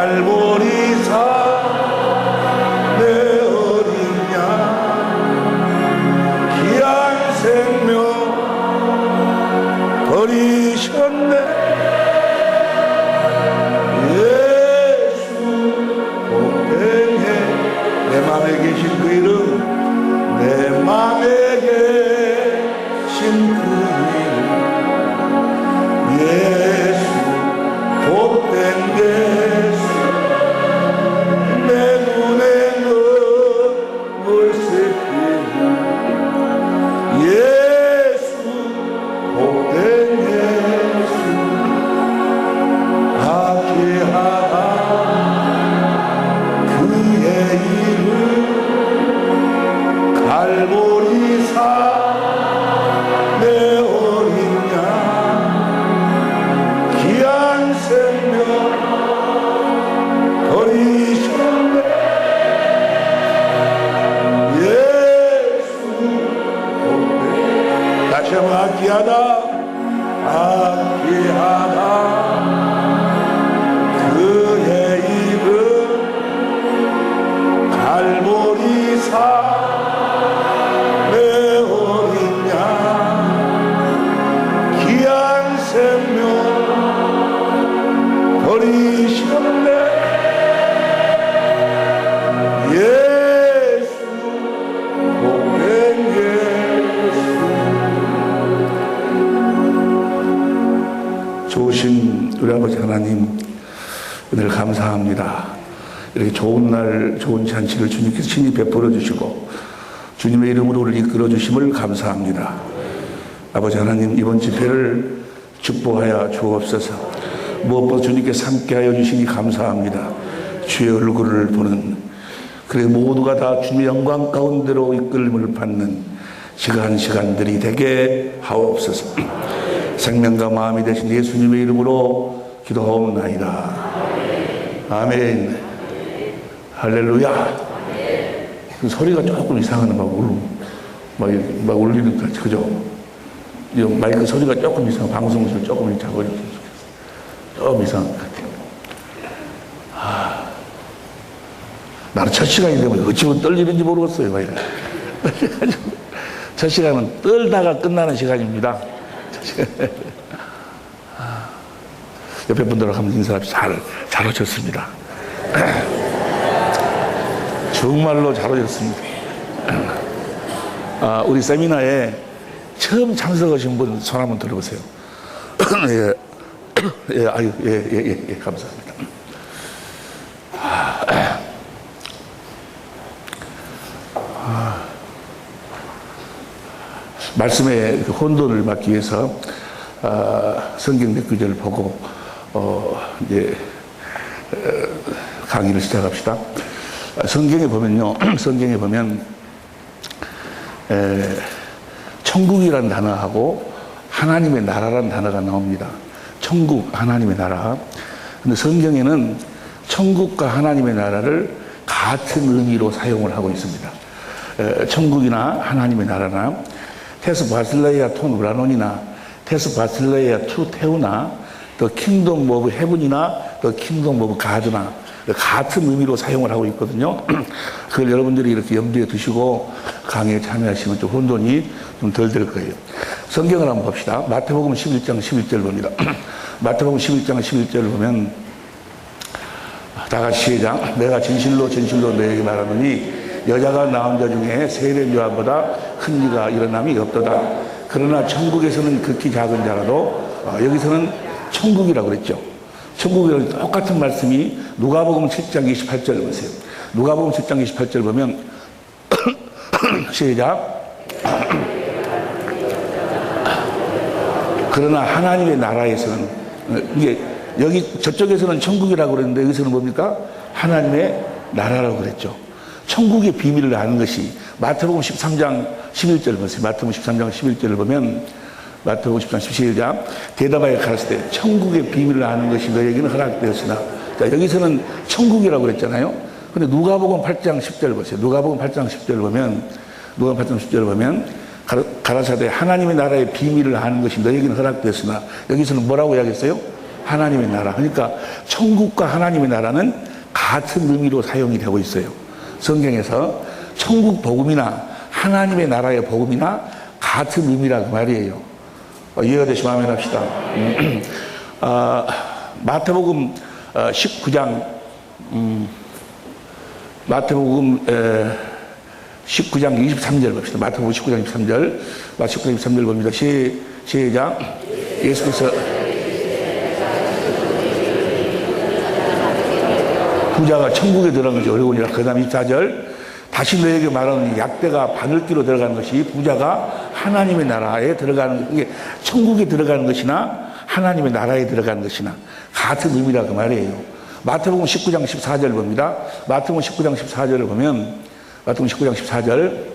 갈보리산 내 어린 양 귀한 생명 버리셨네. 예수 복행해. 내 맘에 계신 그 이름, 내 맘에 계신 그 이름, 예수 복된 예수. 내 눈에 눈물 새기는 예수 복된 예수. 박해하라 그의 이름, 갈보리산 내 어린 양 귀한 생명 버리셨네. 예수 복된. 다시 한번 아끼하다 아끼하다 그의 이름, 갈보리산 내 어린 양 귀한 생명 버리셨네. 예수 복된 예수. 좋으신 우리 아버지 하나님, 은혜를 감사합니다. 이렇게 좋은 날 좋은 잔치를 주님께서 친히 베풀어 주시고 주님의 이름으로 우리를 이끌어 주심을 감사합니다. 아버지 하나님, 이번 집회를 축복하여 주옵소서. 무엇보다 주님께서 함께하여 주시니 감사합니다. 주의 얼굴을 보는, 그래 모두가 다 주님의 영광 가운데로 이끌림을 받는 시간들이 되게 하옵소서. 생명과 마음이 되신 예수님의 이름으로 기도하옵나이다. 아멘. 할렐루야. 그 소리가 조금 이상하네. 막 울리는 것 같지, 그죠? 이 마이크 소리가 조금 이상, 방송에서 조금 작아졌으면 좋겠어. 좀 이상한 것 같아요. 나는 첫 시간이 되면 어찌고 떨리는지 모르겠어요. 첫 시간은 떨다가 끝나는 시간입니다. 옆에 분들하고 한번 인사합시다. 잘 오셨습니다. 정말로 잘 오셨습니다. 우리 세미나에 처음 참석하신 분 손 한번 들어보세요. 예, 감사합니다. 말씀의 혼돈을 막기 위해서 성경 몇 구절을 보고 이제 강의를 시작합시다. 성경에 보면요, 성경에 보면 천국이라는 단어하고 하나님의 나라라는 단어가 나옵니다. 천국, 하나님의 나라. 근데 성경에는 천국과 하나님의 나라를 같은 의미로 사용을 하고 있습니다. 천국이나 하나님의 나라나 테스 바실레이아 톤 우라논이나 테스 바실레이아 투 테우나 더 킹덤 오브 헤븐이나 더 킹덤 오브 가드나 같은 의미로 사용을 하고 있거든요. 그걸 여러분들이 이렇게 염두에 두시고 강의에 참여하시면 좀 혼돈이 좀 덜 될 거예요. 성경을 한번 봅시다. 마태복음 11장 11절 봅니다. 마태복음 11장 11절을 보면 다 같이 시작. 내가 진실로 너에게 말하노니 여자가 낳은 자 중에 세례 요한보다 큰 이가 일어남이 없도다. 그러나 천국에서는 극히 작은 자라도 여기서는 천국이라고 그랬죠. 천국이랑 똑같은 말씀이 누가복음 7장 28절 보세요. 누가복음 7장 28절 보면 시작. 그러나 하나님의 나라에서는, 이게 여기 저쪽에서는 천국이라고 그랬는데 여기서는 뭡니까? 하나님의 나라라고 그랬죠. 천국의 비밀을 아는 것이 마태복음 13장 11절 보세요. 마태복음 13장 11절을 보면 마태복음 13장 11절 대답하여 가라사대 천국의 비밀을 아는 것이 너에게는 허락되었으나, 자, 여기서는 천국이라고 그랬잖아요. 근데 누가복음 8장 10절 보세요. 누가복음 8장 10절 보면 가라사대 하나님의 나라의 비밀을 아는 것이 너에게는 허락되었으나, 여기서는 뭐라고 이야기했어요? 하나님의 나라. 그러니까 천국과 하나님의 나라는 같은 의미로 사용이 되고 있어요. 성경에서 천국 복음이나 하나님의 나라의 복음이나 같은 의미라 그 말이에요. 이해가 되시면 아멘 합시다. 마태복음 19장 마태복음 19장 23절 봅시다. 마태복음 19장 23절. 마태복음 23절 봅니다. 시작. 예수께서 부자가 천국에 들어가는 것이 어려우니라. 그 다음 24절. 다시 너에게 말하는 약대가 바늘기로 들어가는 것이 부자가 하나님의 나라에 들어가는, 이게 천국에 들어가는 것이나 하나님의 나라에 들어가는 것이나 같은 의미라 그 말이에요. 마태복음 19장 14절 봅니다. 마태복음 19장 14절을 보면, 마태복음 19장 14절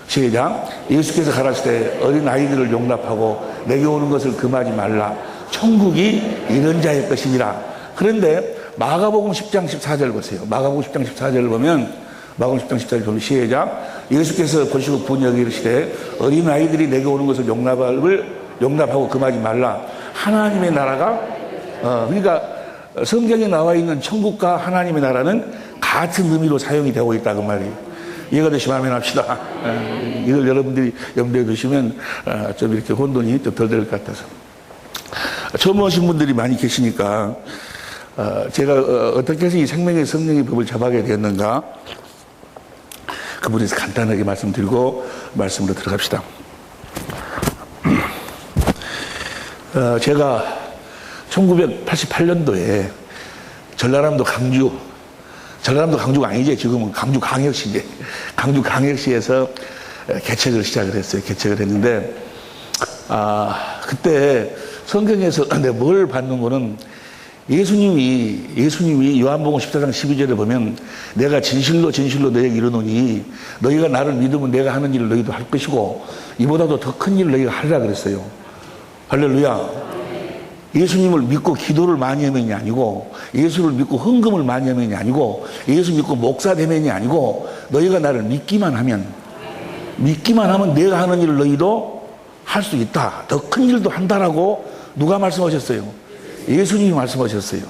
시작. 예수께서 가라사대 어린 아이들을 용납하고 내게 오는 것을 금하지 말라. 천국이 이런 자의 것이니라. 그런데 마가복음 10장 14절 보세요. 마가복음 10장 14절을 보면, 마가복음 10장 14절 보면 시작. 예수께서 보시고 분명히 이르시되 어린 아이들이 내게 오는 것을 용납하고 금하지 말라. 하나님의 나라가 그러니까 성경에 나와 있는 천국과 하나님의 나라는 같은 의미로 사용이 되고 있다 그 말이에요. 이해가 되시면 아멘 합시다. 이걸 여러분들이 염두에 두시면 좀 이렇게 혼돈이 좀 덜 될 것 같아서. 처음 오신 분들이 많이 계시니까 제가 어떻게 해서 이 생명의 성령의 법을 잡아가게 되었는가 그 부분에서 간단하게 말씀드리고 말씀으로 들어갑시다. 제가 1988년도에 전라남도 강주가 아니지, 지금은 강주광역시인데, 강주광역시에서 개척을 시작을 했어요. 개척을 했는데, 그때 성경에서 뭘 받는 거는 예수님이 요한복음 14장 12절에 보면 내가 진실로 너에게 이르노니 너희가 나를 믿으면 내가 하는 일을 너희도 할 것이고 이보다도 더 큰 일을 너희가 하리라 그랬어요. 할렐루야. 예수님을 믿고 기도를 많이 하면이 아니고 예수를 믿고 헌금을 많이 하면이 아니고 예수 믿고 목사 되면이 아니고 너희가 나를 믿기만 하면 내가 하는 일을 너희도 할 수 있다. 더 큰 일도 한다라고 누가 말씀하셨어요? 예수님이 말씀하셨어요.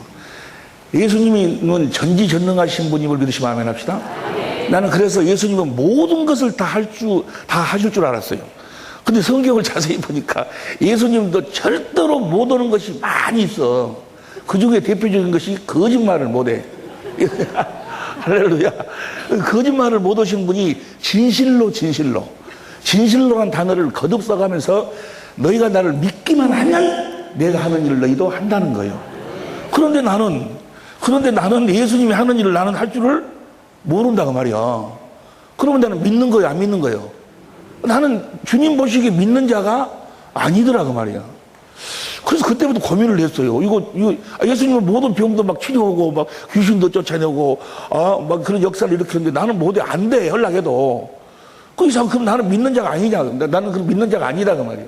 예수님은 전지전능하신 분임을 믿으시면 아멘 합시다. 나는 그래서 예수님은 모든 것을 다 하실 줄 알았어요. 근데 성경을 자세히 보니까 예수님도 절대로 못 오는 것이 많이 있어. 그 중에 대표적인 것이 거짓말을 못 해. 할렐루야. 거짓말을 못 하신 분이 진실로란 단어를 거듭 써가면서 너희가 나를 믿기만 하면 내가 하는 일을 너희도 한다는 거예요. 그런데 나는 예수님이 하는 일을 나는 할 줄을 모른다고 말이야. 그러면 나는 믿는 거예요, 안 믿는 거예요? 나는 주님 보시기에 믿는 자가 아니더라고 말이야. 그래서 그때부터 고민을 했어요. 이거 예수님은 모든 병도 막 치료하고 막 귀신도 쫓아내고 막 그런 역사를 일으키는데 나는 못해. 안 돼. 연락해도. 그 이상 그럼 나는 믿는 자가 아니냐. 나는 그럼 믿는 자가 아니라고 말이야.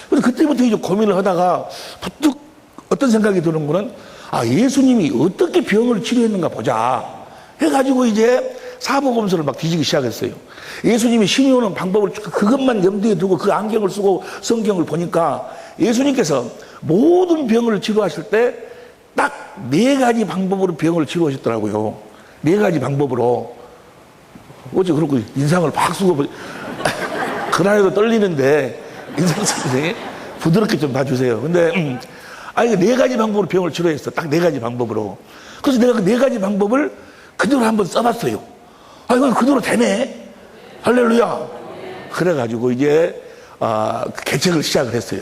그래서 그때부터 이제 고민을 하다가 부뜩 어떤 생각이 드는 거는 예수님이 어떻게 병을 치료했는가 보자 해가지고 이제 사복음서를 막 뒤지기 시작했어요. 예수님이 신이 오는 방법을 그것만 염두에 두고 그 안경을 쓰고 성경을 보니까 예수님께서 모든 병을 치료하실 때 딱 4가지 방법으로 병을 치료하셨더라고요. 4가지 방법으로. 어째 그렇고 인상을 팍 쓰고 그날에도 떨리는데 인상 쓰는데 부드럽게 좀 봐주세요. 근데 4가지 방법으로 병을 치료했어. 딱 4가지 방법으로. 그래서 내가 그 4가지 방법을 그대로 한번 써봤어요. 이건 그대로 되네. 할렐루야. 그래가지고 이제 개척을 시작을 했어요.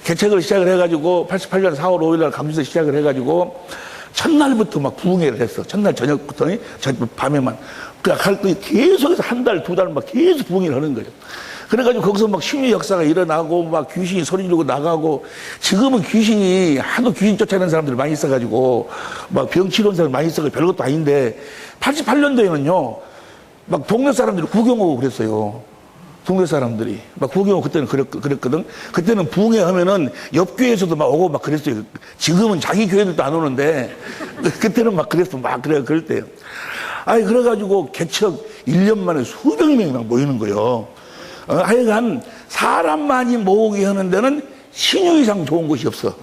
개척을 시작을 해가지고 88년 4월 5일 날 강주에서 시작을 해가지고 첫날부터 막 부흥회를 했어. 첫날 저녁부터 밤에만 계속해서 한 달, 2달 막 계속 부흥회를 하는 거예요. 그래가지고 거기서 막 심리 역사가 일어나고 막 귀신이 소리 지르고 나가고 지금은 귀신이 하도 귀신 쫓아내는 사람들이 많이 있어가지고 막 병 치료하는 사람이 많이 있어가지고 별것도 아닌데 88년도에는요 막 동네 사람들이 구경하고 그랬어요. 동네 사람들이 막 구경하고 그때는 그랬거든. 그때는 부흥회 하면은 옆 교회에서도 막 오고 막 그랬어요. 지금은 자기 교회들도 안 오는데 그때는 막 그랬어. 막 그럴 때요. 그래가지고 개척 1년 만에 수백 명이 막 모이는 거예요. 하여간 사람 많이 모으게 하는 데는 신유 이상 좋은 곳이 없어.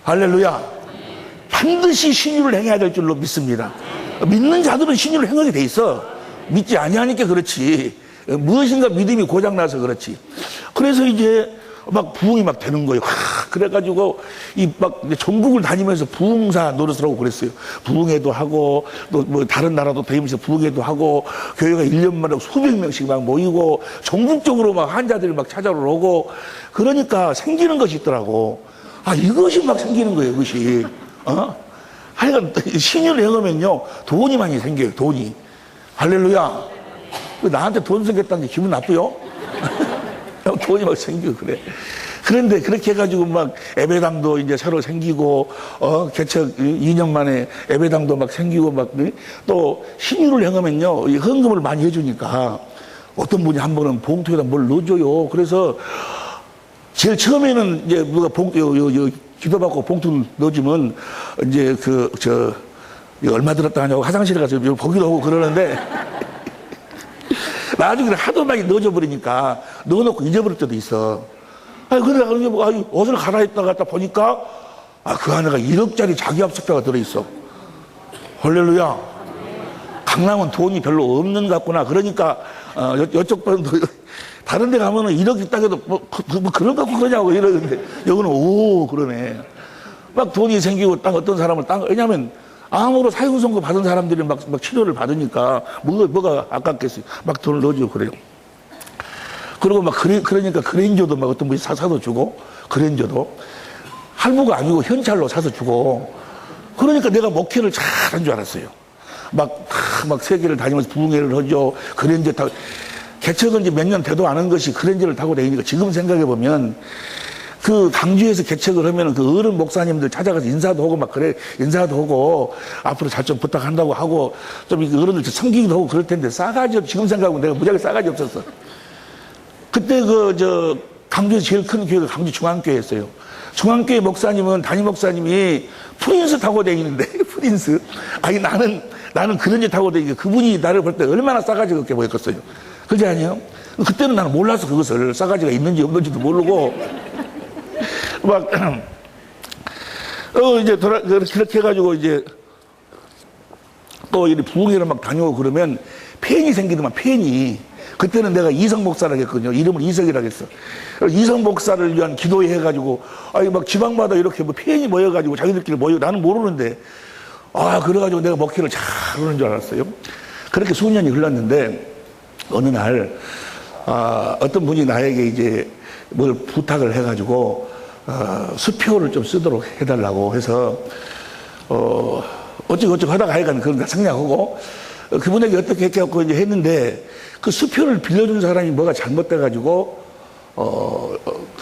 할렐루야. 반드시 신유를 행해야 될 줄로 믿습니다. 믿는 자들은 신유를 행하게 돼 있어. 믿지 아니하니까 그렇지. 무엇인가 믿음이 고장나서 그렇지. 그래서 이제 막 부흥이 막 되는 거예요. 그래가지고 이 막 전국을 다니면서 부흥사 노릇을 하고 그랬어요. 부흥회도 하고 또 뭐 다른 나라도 다니면서 부흥회도 하고 교회가 1년 만에 수백 명씩 막 모이고 전국적으로 막 환자들이 막 찾아러 오고 그러니까 생기는 것이 있더라고. 아, 이것이 막 생기는 거예요, 이것이. 하여간 신유를 행하면요 돈이 많이 생겨요. 돈이. 할렐루야. 나한테 돈 생겼다는 게 기분 나쁘요? 돈이 막 생기고 그래. 그런데 그렇게 해가지고 막 예배당도 이제 새로 생기고, 개척 2년 만에 예배당도 막 생기고 막, 또 신유를 행하면요, 이 헌금을 많이 해주니까 어떤 분이 한 번은 봉투에다 뭘 넣어줘요. 그래서 제일 처음에는 이제 누가 기도받고 봉투 넣어주면 이제 얼마 들었다 하냐고 화장실에 가서 보기도 하고 그러는데 나중에 하도 많이 넣어줘 버리니까 넣어놓고 잊어버릴 때도 있어. 그래, 옷을 갈아입다 갖다 보니까, 그 안에가 1억짜리 자기 합석자가 들어있어. 할렐루야. 강남은 돈이 별로 없는 것 같구나. 그러니까, 이쪽 분도, 다른 데 가면은 1억 있다 해도 뭐 그런 거 갖고 그러냐고 이러는데, 여기는, 오, 그러네. 막 돈이 생기고, 어떤 사람을 왜냐면, 암으로 사형선고 받은 사람들이 막 치료를 받으니까, 뭐가 아깝겠어요. 막 돈을 넣어주고 그래요. 그리고 막 그러니까 그랜저도 막 어떤 분이 사서 주고, 그랜저도 할부가 아니고 현찰로 사서 주고, 그러니까 내가 목회를 잘한 줄 알았어요. 막 세계를 다니면서 부흥회를 하죠. 그랜저 타고 개척은 이제 몇 년 돼도 않은 것이 그랜저를 타고 다니니까 지금 생각해 보면 그 강주에서 개척을 하면은 그 어른 목사님들 찾아가서 인사도 하고 막 그래, 인사도 하고 앞으로 잘 좀 부탁한다고 하고 좀 어른들 섬기기도 하고 그럴 텐데 싸가지 없, 지금 생각하면 내가 무지하게 싸가지 없었어. 그때 강주에서 제일 큰 교회가 강주 중앙교회였어요. 중앙교회 목사님은, 담임 목사님이 프린스 타고 다니는데, 프린스. 나는 그런 데 타고 다니니까 그분이 나를 볼 때 얼마나 싸가지가 없게 보였겠어요. 그지 아니에요? 그때는 나는 몰라서 그것을 싸가지가 있는지 없는지도 모르고, 이제 그렇게 해가지고 이제 또 이렇게 부흥회를 막 다녀오고 그러면 팬이 생기더만, 팬이. 그때는 내가 이성 목사라고 했거든요. 이름을 이성이라고 했어. 이성 목사를 위한 기도회 해가지고, 막 지방마다 이렇게 뭐 팬이 모여가지고 자기들끼리 나는 모르는데, 그래가지고 내가 목회를 잘 하는 줄 알았어요. 그렇게 수년이 흘렀는데, 어느 날, 어떤 분이 나에게 이제 뭘 부탁을 해가지고, 수표를 좀 쓰도록 해달라고 해서, 어쩌고 하다가 하여간 그런 거 생략하고, 그분에게 어떻게 해갖고 이제 했는데, 그 수표를 빌려준 사람이 뭐가 잘못돼가지고,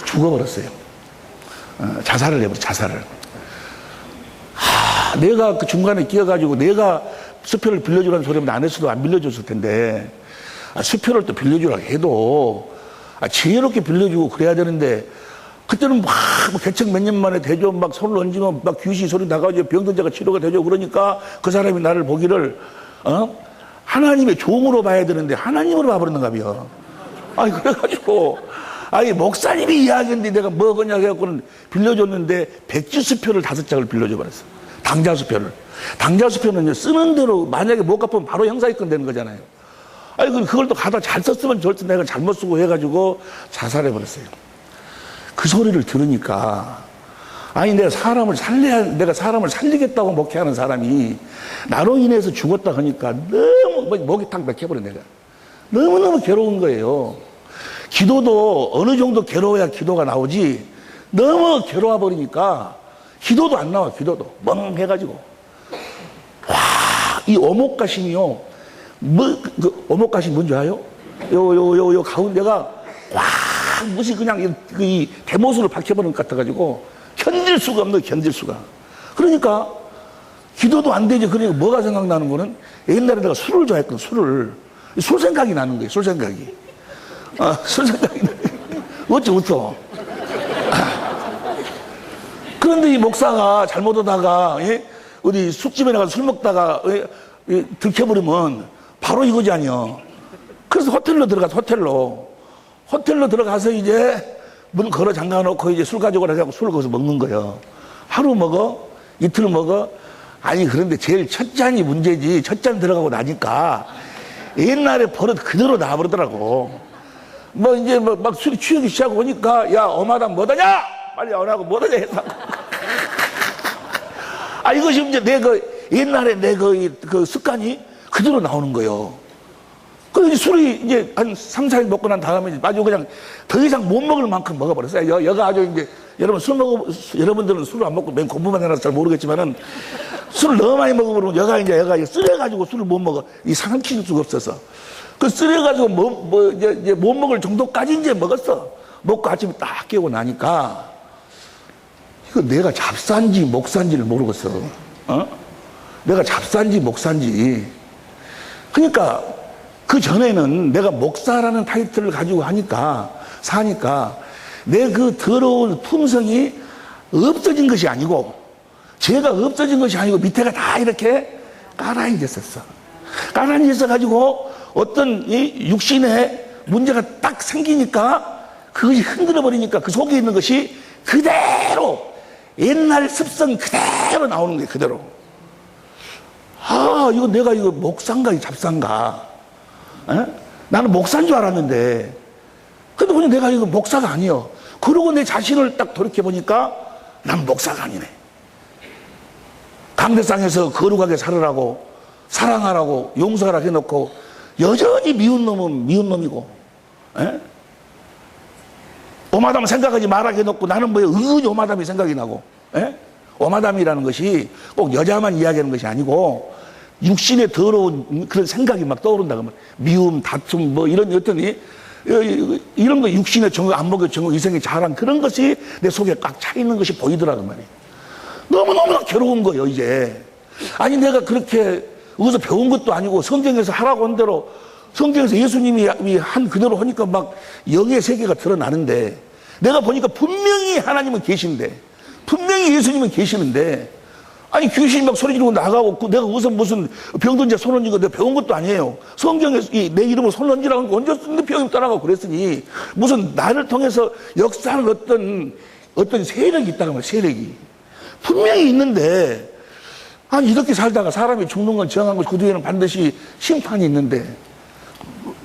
죽어버렸어요. 자살을 해버려, 자살을. 내가 그 중간에 끼어가지고 내가 수표를 빌려주라는 소리면 안 했어도 안 빌려줬을 텐데, 수표를 또 빌려주라고 해도, 지혜롭게 빌려주고 그래야 되는데, 그때는 개척 몇 년 만에 되죠. 막 손을 얹으면 막 귀신 소리 나가지고 병든 자가 치료가 되죠. 그러니까 그 사람이 나를 보기를, 하나님의 종으로 봐야 되는데 하나님으로 봐버렸는가 봐요. 그래가지고 목사님이 이야기했는데 내가 뭐 그냥 해갖고는 빌려줬는데 백지수표를 5장을 빌려줘버렸어. 당자수표를. 당자수표는 쓰는 대로 만약에 못 갚으면 바로 형사입건 되는 거잖아요. 그걸 또 가다 잘 썼으면 절대 내가 잘못 쓰고 해가지고 자살해버렸어요. 그 소리를 들으니까 내가 사람을 살리겠다고 목회하는 사람이 나로 인해서 죽었다 하니까 너무 목이 탁 막혀버려, 내가. 너무너무 괴로운 거예요. 기도도 어느 정도 괴로워야 기도가 나오지, 너무 괴로워 버리니까 기도도 안 나와, 기도도. 멍해가지고. 이 오목가심이요. 오목가심 뭔지 아요? 요 가운데가, 무시 그냥 이 대못으로 박혀버린 것 같아가지고, 견딜 수가 없는, 견딜 수가. 그러니까, 기도도 안 되지. 그러니까 뭐가 생각나는 거는, 옛날에 내가 술을 좋아했거든, 술을. 술 생각이 나는 거예요, 술 생각이. 술 생각이 나는 거예요. 어찌 웃어. 그런데 이 목사가 잘못하다가, 어디 술집에 나가서 술 먹다가, 들켜버리면, 바로 이거지 아니야. 그래서 호텔로 들어가서 이제, 문 걸어 잠가 놓고 이제 술 가져오라 해갖고 술을 거기서 먹는 거예요. 하루 먹어, 이틀 먹어? 아니, 그런데 제일 첫 잔이 문제지. 첫 잔 들어가고 나니까 옛날에 버릇 그대로 나와버리더라고. 뭐 이제 막 술이 취하기 시작하고 오니까, 야, 어마당 뭐더냐? 빨리 안 하고 뭐더냐 해서. 아, 이것이 이제 옛날에 내 그 습관이 그대로 나오는 거예요. 그래서 술이 이제 한 3, 4일 먹고 난 다음에 아주 그냥 더 이상 못 먹을 만큼 먹어버렸어요. 여가 아주 이제 여러분들은 술을 안 먹고 맨 공부만 해놔서 잘 모르겠지만은 술을 너무 많이 먹으면 여가 쓰려가지고 술을 못 먹어. 이 삼킬 수가 없어서. 그 쓰려가지고 이제 못 먹을 정도까지 이제 먹었어. 먹고 아침에 딱 깨고 나니까 이거 내가 잡산지 목산지를 모르겠어. 내가 잡산지 목산지. 그러니까 그 전에는 내가 목사라는 타이틀을 가지고 사니까 내 그 더러운 품성이 없어진 것이 아니고, 죄가 없어진 것이 아니고 밑에가 다 이렇게 깔아앉았었어. 깔아앉아가지고 어떤 이 육신에 문제가 딱 생기니까 그것이 흔들어 버리니까 그 속에 있는 것이 그대로 옛날 습성 그대로 나오는 거예요. 그대로. 아, 이거 내가 목사인가 잡사인가? 나는 목사인 줄 알았는데, 근데 그냥 내가 목사가 아니요. 그러고 내 자신을 딱 돌이켜 보니까 난 목사가 아니네. 강대상에서 거룩하게 살으라고, 사랑하라고, 용서하라 해놓고 여전히 미운 놈은 미운 놈이고, 오마담 생각하지 말라 해놓고 나는 뭐에 은근히 오마담이 생각이 나고, 오마담이라는 것이 꼭 여자만 이야기하는 것이 아니고 육신의 더러운 그런 생각이 막 떠오른다 그러면 미움, 다툼, 뭐 이런 어떤 이런 거 육신의 정욕, 안목의 정욕, 이성의 자랑 그런 것이 내 속에 꽉 차 있는 것이 보이더라고 말이에요. 너무너무 괴로운 거예요, 이제. 아니, 내가 그렇게 어디서 배운 것도 아니고 성경에서 하라고 한 대로 성경에서 예수님이 한 그대로 하니까 막 영의 세계가 드러나는데, 내가 보니까 분명히 하나님은 계신데, 분명히 예수님은 계시는데, 아니, 귀신이 막 소리 지르고 나가고, 내가 무슨 병든 자 손 얹은 거 내가 배운 것도 아니에요. 성경에서 내 이름으로 손 얹으라고 하니까 얹었는데 병이 떠나가고 그랬으니, 무슨 나를 통해서 역사하는 어떤 세력이 있다고 말이야, 세력이. 분명히 있는데, 아니, 이렇게 살다가 사람이 죽는 건 정한 것이 그 뒤에는 반드시 심판이 있는데,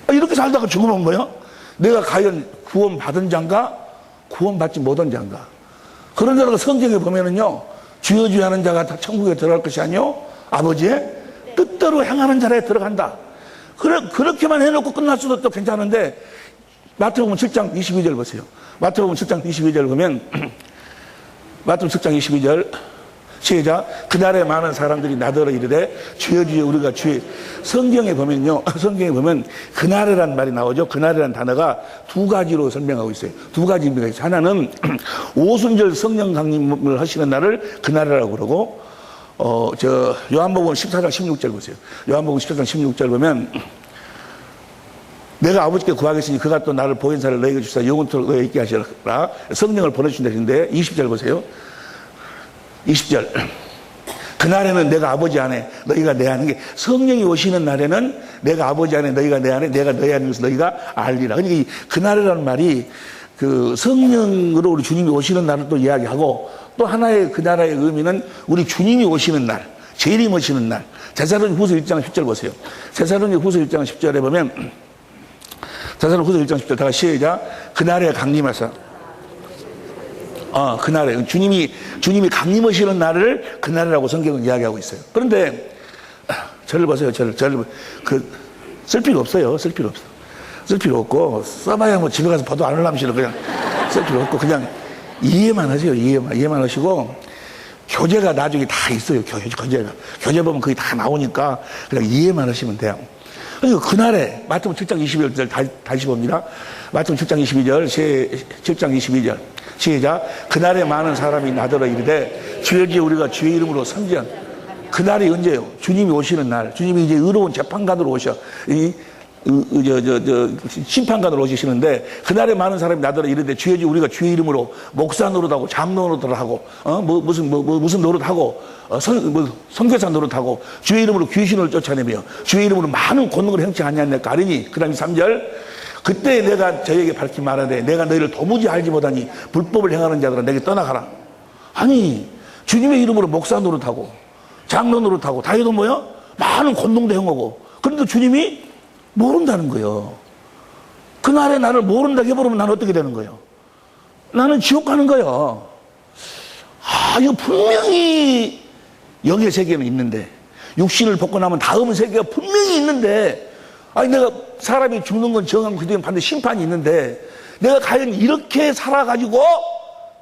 이렇게 살다가 죽으면 뭐야? 내가 과연 구원받은 자인가? 구원받지 못한 자인가? 그런 자가 성경에 보면은요, 주여 주여 하는 자가 다 천국에 들어갈 것이 아니요 아버지의 뜻대로 행하는 자라에 들어간다. 그렇게만 해놓고 끝날 수도 또 괜찮은데, 마태복음 7장 22절 보세요. 마태복음 7장 22절 보면 마태복음 7장 22절 시작. 그날에 많은 사람들이 나더러 이르되 주여 주여 우리가 주의. 성경에 보면요, 성경에 보면 그날이란 말이 나오죠. 그날이란 단어가 두 가지로 설명하고 있어요. 두 가지 의미가 있어요. 하나는 오순절 성령 강림을 하시는 날을 그날이라고 그러고, 요한복음 14장 16절 보세요. 요한복음 14장 16절 보면 내가 아버지께 구하겠으니 그가 또 나를 보혜사를 너에게 주사 영원토록 너에게 있게 하시라. 성령을 보내주신다 했는데 20절 보세요. 20절. 그날에는 내가 아버지 안에 너희가 내 안에, 게 성령이 오시는 날에는 내가 아버지 안에 너희가 내 안에 내가 너희 안에 있어서 너희가 알리라. 그러니까 그날이라는 말이 그 성령으로 우리 주님이 오시는 날을 또 이야기하고, 또 하나의 그 나라의 의미는 우리 주님이 오시는 날, 재림 오시는 날. 데살로니가후서 1장 10절 보세요. 데살로니가후서 1장 10절에 보면, 데살로니가후서 1장 10절 다 시작. 그날에 강림하사, 그날에 주님이 강림하시는 날을 그날이라고 성경은 이야기하고 있어요. 그런데 저를 보세요. 저를 쓸 필요 없어요. 쓸 필요 없어. 쓸 필요 없고, 써봐야 뭐 집에 가서 봐도 안 올라면 싫어. 그냥 쓸 필요 없고 그냥 이해만 하세요. 이해만 하시고, 교재가 나중에 다 있어요. 교재 보면 그게 다 나오니까 그냥 이해만 하시면 돼요. 그러니까 그날에 마태복음 7장 22절 다시 봅니다. 마태복음 7장 22절 7장 22절 시작. 그날에 많은 사람이 나더러 이르되 주여 주여 우리가 주의 이름으로 선지한. 그날이 언제요? 주님이 오시는 날. 주님이 이제 의로운 재판관으로 오셔. 심판관으로 오시는데, 그날에 많은 사람이 나더러 이르되 주여 주여 우리가 주의 이름으로 목사 노릇하고 잡노 노릇하고 무슨 노릇하고 선교사 노릇하고 주의 이름으로 귀신을 쫓아내며 주의 이름으로 많은 권능을 행치 아니하느냐 가리니. 그 다음에 3절. 그때 내가 저에게 밝히 말하되 내가 너희를 도무지 알지 못하니 불법을 행하는 자들아 내게 떠나가라. 아니, 주님의 이름으로 목사 노릇하고 장로 노릇하고 다 해도 뭐야? 많은 권동도 행하고. 그런데 주님이 모른다는 거예요. 그날에 나를 모른다고 해버리면 나는 어떻게 되는 거예요? 나는 지옥 가는 거예요. 이거 분명히 영의 세계는 있는데, 육신을 벗고 나면 다음 세계가 분명히 있는데, 내가 사람이 죽는 건 정한 그 뒤에 반드시 심판이 있는데, 내가 과연 이렇게 살아가지고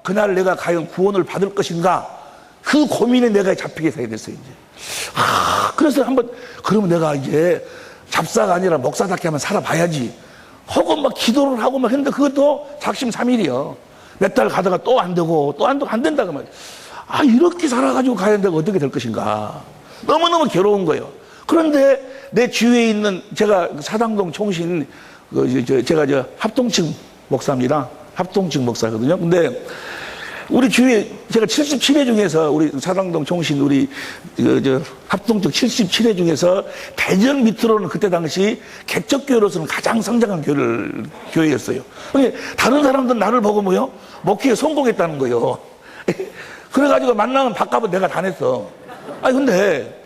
그날 내가 과연 구원을 받을 것인가, 그 고민에 내가 잡히게 됐어요, 이제. 그래서 그러면 내가 이제 잡사가 아니라 목사답게 한번 살아봐야지 하고 막 기도를 하고 막 했는데, 그것도 작심삼일이요. 몇 달 가다가 또 안 되고 또 안 된다 그 말이에요. 이렇게 살아가지고 가야 내가 어떻게 될 것인가. 너무너무 괴로운 거예요. 그런데 내 주위에 있는, 제가 사당동 총신, 제가 합동층 목사입니다. 합동층 목사거든요. 근데 우리 주위에, 제가 77회 중에서, 우리 사당동 총신, 우리 합동층 77회 중에서 대전 밑으로는 그때 당시 개척교회로서는 가장 성장한 교회였어요. 다른 사람들은 나를 보고 뭐요? 목회에 성공했다는 거예요. 그래가지고 만나면 밥값은 내가 다 냈어. 근데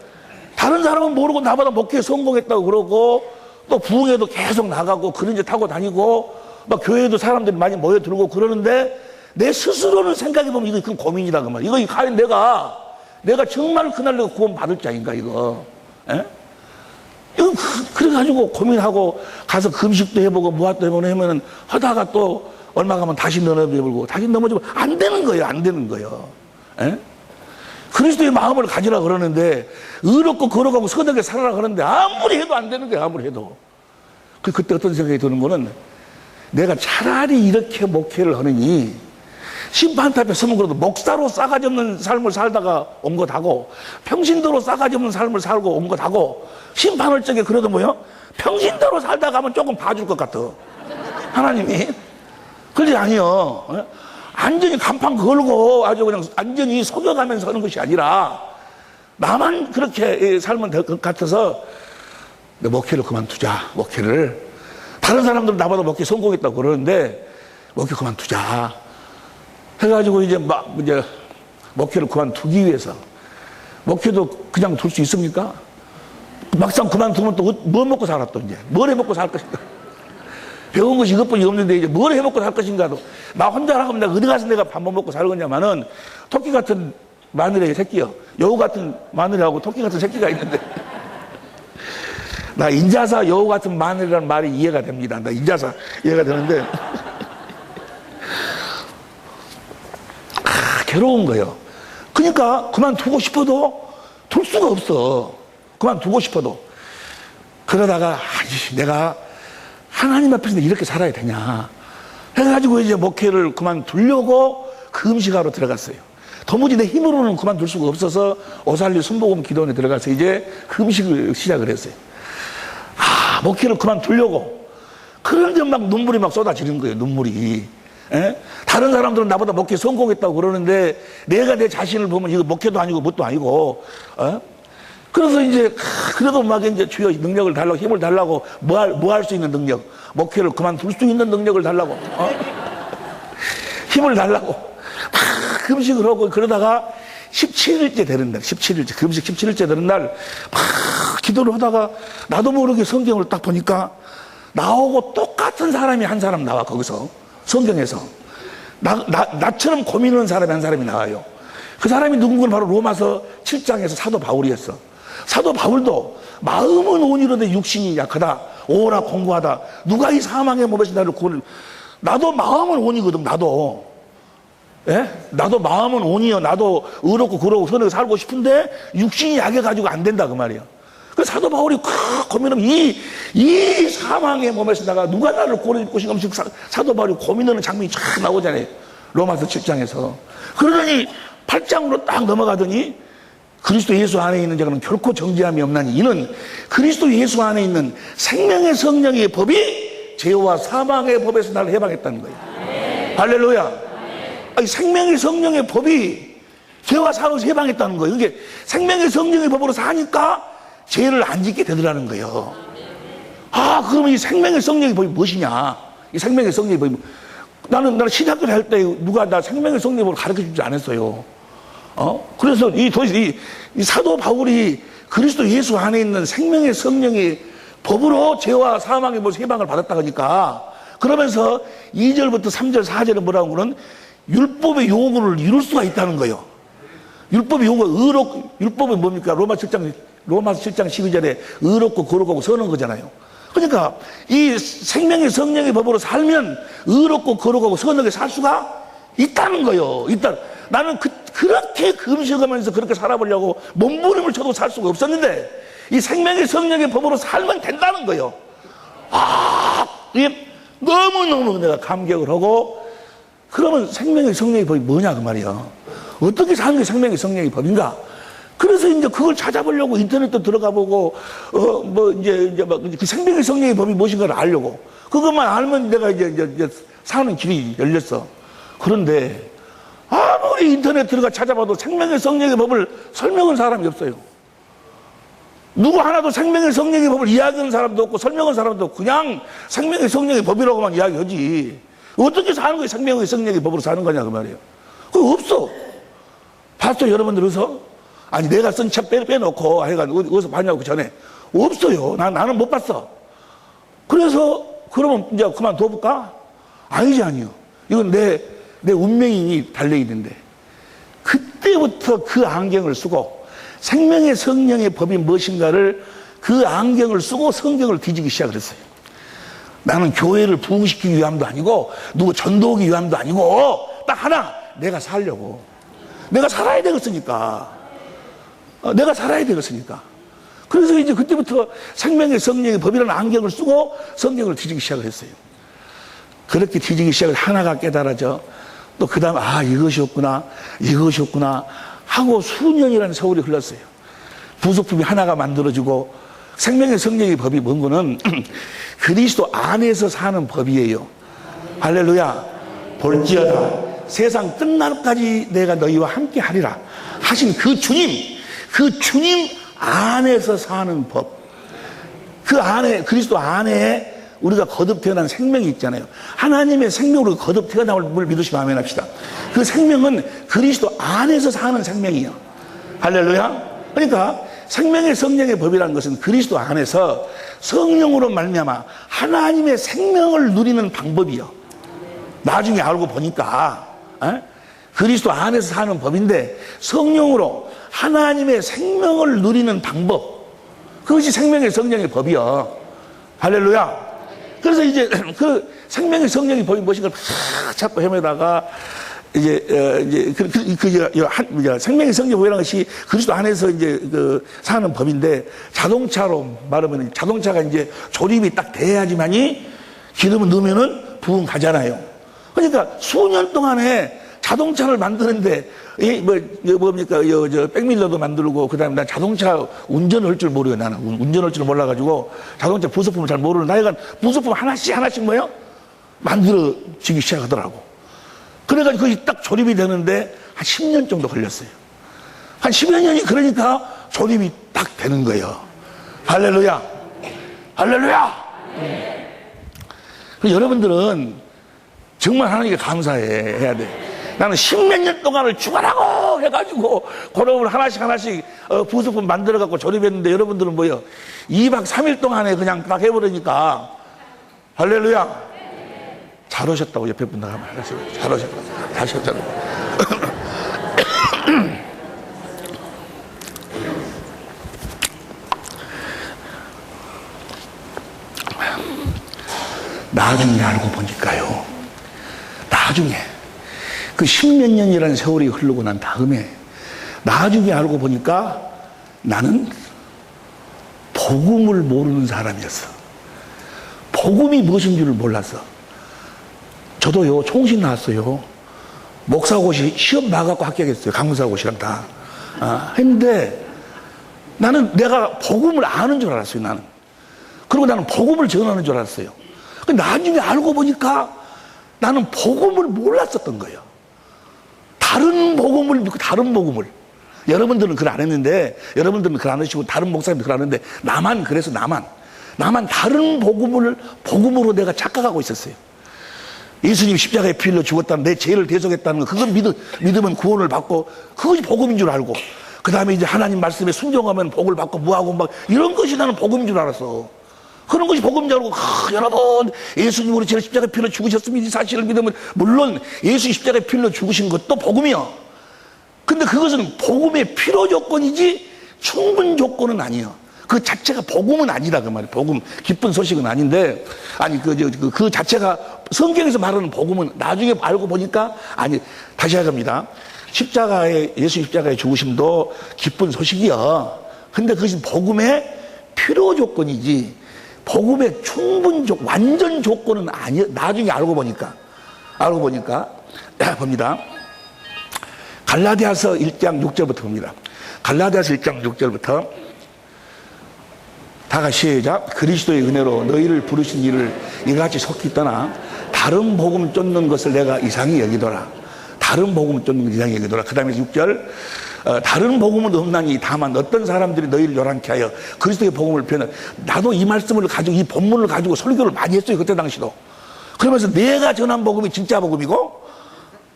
다른 사람은 모르고 나보다 목회에 성공했다고 그러고, 또 부흥회도 계속 나가고 그런 데 타고 다니고 막 교회에도 사람들이 많이 모여들고 그러는데, 내 스스로는 생각해보면 이거 큰 고민이다 그 말이야. 이거 과연 내가 정말 그날 내가 구원 받을 자인가 이거. 에? 이거 그래가지고 고민하고 가서 금식도 해보고 무엇도 해보고 하면은 하다가 또 얼마 가면 다시 넘어져버리고 다시 넘어지면 안 되는 거예요. 안 되는 거예요. 에? 그리스도의 마음을 가지라 그러는데, 의롭고 거룩하고 선하게 살아라 그러는데 아무리 해도 안 되는 거예요. 아무리 해도. 그때 어떤 생각이 드는 거는, 내가 차라리 이렇게 목회를 하느니 심판대 앞에 서면 그래도 목사로 싸가지 없는 삶을 살다가 온 것하고, 평신도로 싸가지 없는 삶을 살고 온 것하고, 심판할 적에 그래도 뭐요? 평신도로 살다가 하면 조금 봐줄 것 같아, 하나님이. 그러지 아니요. 완전히 간판 걸고 아주 그냥 완전히 속여가면서 하는 것이 아니라, 나만 그렇게 살면 될 것 같아서 내 목회를 그만두자. 목회를, 다른 사람들은 나보다 목회 성공했다고 그러는데 목회 그만두자 해가지고 이제 목회를 그만두기 위해서. 목회도 그냥 둘 수 있습니까? 막상 그만두면 또 뭐 먹고 살아, 또 이제 뭘 해 먹고 살 것인가. 배운 것이 이것뿐이 없는데 이제 뭘 해 먹고 살 것인가도. 나 혼자라고 하면 내가 어디 가서 내가 밥 못 먹고 살겠냐마는, 토끼 같은 마늘의 새끼요, 여우 같은 마늘하고 토끼 같은 새끼가 있는데, 나 인자사 여우 같은 마늘이라는 말이 이해가 됩니다. 나 인자사 이해가 되는데 괴로운 거예요. 그러니까 그만두고 싶어도 둘 수가 없어. 그만두고 싶어도. 그러다가 내가 하나님 앞에서 이렇게 살아야 되냐 해가지고 이제 목회를 그만두려고 금식하러 들어갔어요. 도무지 내 힘으로는 그만둘 수가 없어서 오살리 순복음 기도원에 들어가서 이제 금식을 시작을 했어요. 목회를 그만두려고. 그런데 막 눈물이 막 쏟아지는 거예요. 눈물이. 에? 다른 사람들은 나보다 목회 성공했다고 그러는데, 내가 내 자신을 보면 이거 목회도 아니고 뭣도 아니고. 그래서 이제 그래도 막 이제 주여 능력을 달라고, 힘을 달라고, 뭐 할 수 있는 능력, 목회를 그만둘 수 있는 능력을 달라고, 힘을 달라고 막 금식을 하고. 그러다가 17일째 되는 날, 17일째, 금식 17일째 되는 날 막 기도를 하다가 나도 모르게 성경을 딱 보니까 나하고 똑같은 사람이 한 사람 나와. 거기서 성경에서 나처럼 고민하는 사람이 한 사람이 나와요. 그 사람이 누군가는 바로 로마서 7장에서 사도 바울이었어. 사도 바울도 마음은 온이로되 육신이 약하다, 오라 공고하다, 누가 이 사망의 몸에서 나를 구원을. 나도 마음은 온이거든. 나도. 예? 나도 마음은 온이요. 나도 의롭고 그러고 선하게 살고 싶은데 육신이 약해가지고 안 된다 그 말이야. 그 사도 바울이 고민하면 이 사망의 몸에서다가 누가 나를 구원해 줄 것인가 하면서 사도 바울이 고민하는 장면이 쫙 나오잖아요. 로마서 7장에서. 그러더니 8장으로 딱 넘어가더니, 그리스도 예수 안에 있는 자는 결코 정죄함이 없나니 이는 그리스도 예수 안에 있는 생명의 성령의 법이 죄와 사망의 법에서 나를 해방했다는 거예요. 할렐루야. 생명의 성령의 법이 죄와 사망에서 해방했다는 거예요. 이게 생명의 성령의 법으로 사니까 죄를 안 짓게 되더라는 거예요. 그러면 이 생명의 성령의 법이 무엇이냐? 이 생명의 성령의 법이 나는 신학교를 할 때 누가 나 생명의 성령의 법을 가르쳐 주지 않았어요. 그래서 이 사도 바울이 그리스도 예수 안에 있는 생명의 성령의 법으로 죄와 사망의 해방을 받았다 하니까, 그러면서 2절부터 3절, 4절에 뭐라고 하는 율법의 요구를 이룰 수가 있다는 거예요. 율법의 요구가 율법은 뭡니까? 로마서 7장 12절에 의롭고 거룩하고 선한 거잖아요. 그러니까 이 생명의 성령의 법으로 살면 의롭고 거룩하고 선하게 살 수가 있다는 거예요. 나는 그렇게 금식하면서 그렇게 살아보려고 몸부림을 쳐도 살 수가 없었는데, 이 생명의 성령의 법으로 살면 된다는 거예요. 이게 너무너무 내가 감격을 하고, 그러면 생명의 성령의 법이 뭐냐 그 말이야. 어떻게 사는 게 생명의 성령의 법인가? 그래서 이제 그걸 찾아보려고 인터넷도 들어가 보고, 그 생명의 성령의 법이 무엇인가를 알려고. 그것만 알면 내가 이제 사는 길이 열렸어. 그런데 아무리 인터넷 들어가 찾아봐도 생명의 성령의 법을 설명한 사람이 없어요. 누구 하나도 생명의 성령의 법을 이야기하는 사람도 없고 설명한 사람도 없고, 그냥 생명의 성령의 법이라고만 이야기하지. 어떻게 사는 거예요? 생명의 성령의 법으로 사는 거냐 그 말이에요. 그거 없어. 봤죠 여러분들? 어디서? 아니 내가 쓴 책 빼놓고 해가지고 어디서 봤냐고. 그 전에 없어요. 나는 못 봤어. 그래서 그러면 이제 그만둬볼까? 아니요. 이건 내 운명이 달려있는데, 그때부터 그 안경을 쓰고 생명의 성령의 법이 무엇인가를 그 안경을 쓰고 성경을 뒤지기 시작을 했어요. 나는 교회를 부흥시키기 위함도 아니고 누구 전도하기 위함도 아니고 딱 하나, 내가 살려고. 내가 살아야 되겠으니까. 그래서 이제 그때부터 생명의 성령의 법이라는 안경을 쓰고 성경을 뒤지기 시작을 했어요. 그렇게 뒤지기 시작을 하나가 깨달아져. 또 그 다음 이것이었구나 하고 수년이라는 세월이 흘렀어요. 부속품이 하나가 만들어지고, 생명의 성령의 법이 뭔 거는 그리스도 안에서 사는 법이에요. 할렐루야. 볼지어다 세상 끝날까지 내가 너희와 함께 하리라 하신 그 주님 안에서 사는 법. 그 안에, 그리스도 안에 우리가 거듭 태어난 생명이 있잖아요. 하나님의 생명으로 거듭 태어남을 믿으시면 아멘 합시다. 그 생명은 그리스도 안에서 사는 생명이에요. 할렐루야. 그러니까 생명의 성령의 법이라는 것은 그리스도 안에서 성령으로 말미암아 하나님의 생명을 누리는 방법이요. 나중에 알고 보니까 그리스도 안에서 사는 법인데, 성령으로 하나님의 생명을 누리는 방법, 그것이 생명의 성령의 법이요. 할렐루야. 그래서 이제 그 생명의 성령의 법이 무엇인가 막 찾고 헤매다가 생명의 성령의 법이라는 것이 그리스도 안에서 이제 사는 법인데, 자동차로 말하면 자동차가 이제 조립이 딱 돼야지만이 기름을 넣으면은 부흥 가잖아요. 그러니까 수년 동안에 자동차를 만드는데, 백밀러도 만들고, 그 다음에 난 자동차 운전할 줄 모르요. 나는 운전할 줄 몰라가지고 자동차 부속품을 잘 모르는 나이가 부속품 하나씩 뭐요? 만들어지기 시작하더라고. 그래가지고 그게 딱 조립이 되는데 한 10년 정도 걸렸어요. 한 10여 년이 그러니까 조립이 딱 되는 거예요. 할렐루야. 그래서 여러분들은 정말 하나님께 감사해야 돼. 나는 10몇 년 동안을 죽어라고 해가지고 그놈을 하나씩 부속품 만들어갖고 조립했는데, 여러분들은 뭐요? 2박 3일 동안에 그냥 딱 해버리니까. 할렐루야. 잘 오셨다고 옆에 분들 하면 잘 오셨다고. 나중에 알고 보니까요. 나중에 그 10몇 년이라는 세월이 흐르고 난 다음에 나중에 알고 보니까 나는 복음을 모르는 사람이었어. 복음이 무엇인 줄을 몰랐어. 저도요, 총신 나왔어요. 목사고시 시험 나가고 합격했어요. 강사고시랑 다. 했는데 나는 내가 복음을 아는 줄 알았어요, 나는. 그리고 나는 복음을 전하는 줄 알았어요. 나중에 알고 보니까 나는 복음을 몰랐었던 거예요. 다른 복음을. 여러분들은 그걸 안 했는데, 여러분들은 그걸 안 하시고, 다른 목사님들 그걸 안 했는데, 나만 그래서 나만 다른 복음으로 내가 착각하고 있었어요. 예수님 십자가에 피 흘려 죽었다는 내 죄를 대속했다는 거, 그건 믿으면 구원을 받고, 그것이 복음인 줄 알고, 그 다음에 이제 하나님 말씀에 순종하면 복을 받고 뭐하고 막 이런 것이 나는 복음인 줄 알았어. 그런 것이 복음인 줄 알고, 여러분, 예수님 우리 죄를 십자가에 피 흘려 죽으셨습니다. 이 사실을 믿으면, 물론 예수 십자가에 피 흘려 죽으신 것도 복음이요. 근데 그것은 복음의 필요 조건이지 충분 조건은 아니에요. 그 자체가 복음은 아니다, 그 말이에요. 복음, 기쁜 소식은 아닌데, 아니, 그 자체가 성경에서 말하는 복음은 나중에 알고 보니까, 아니, 다시 하갑니다. 예수 십자가의 죽으심도 기쁜 소식이야. 근데 그것이 복음의 필요 조건이지, 복음의 완전 조건은 아니야. 나중에 알고 보니까. 봅니다. 갈라디아서 1장 6절부터 봅니다. 갈라디아서 1장 6절부터 다 같이 시작. 그리스도의 은혜로 너희를 부르신 이를 이같이 속히 떠나 다른 복음 쫓는 것을 내가 이상히 여기더라. 다른 복음 쫓는 것을 이상히 여기더라. 그 다음에 6절. 다른 복음은 없나니 다만 어떤 사람들이 너희를 요란케 하여 그리스도의 복음을 변해. 나도 이 말씀을 가지고, 이 본문을 가지고 설교를 많이 했어요, 그때 당시도. 그러면서 내가 전한 복음이 진짜 복음이고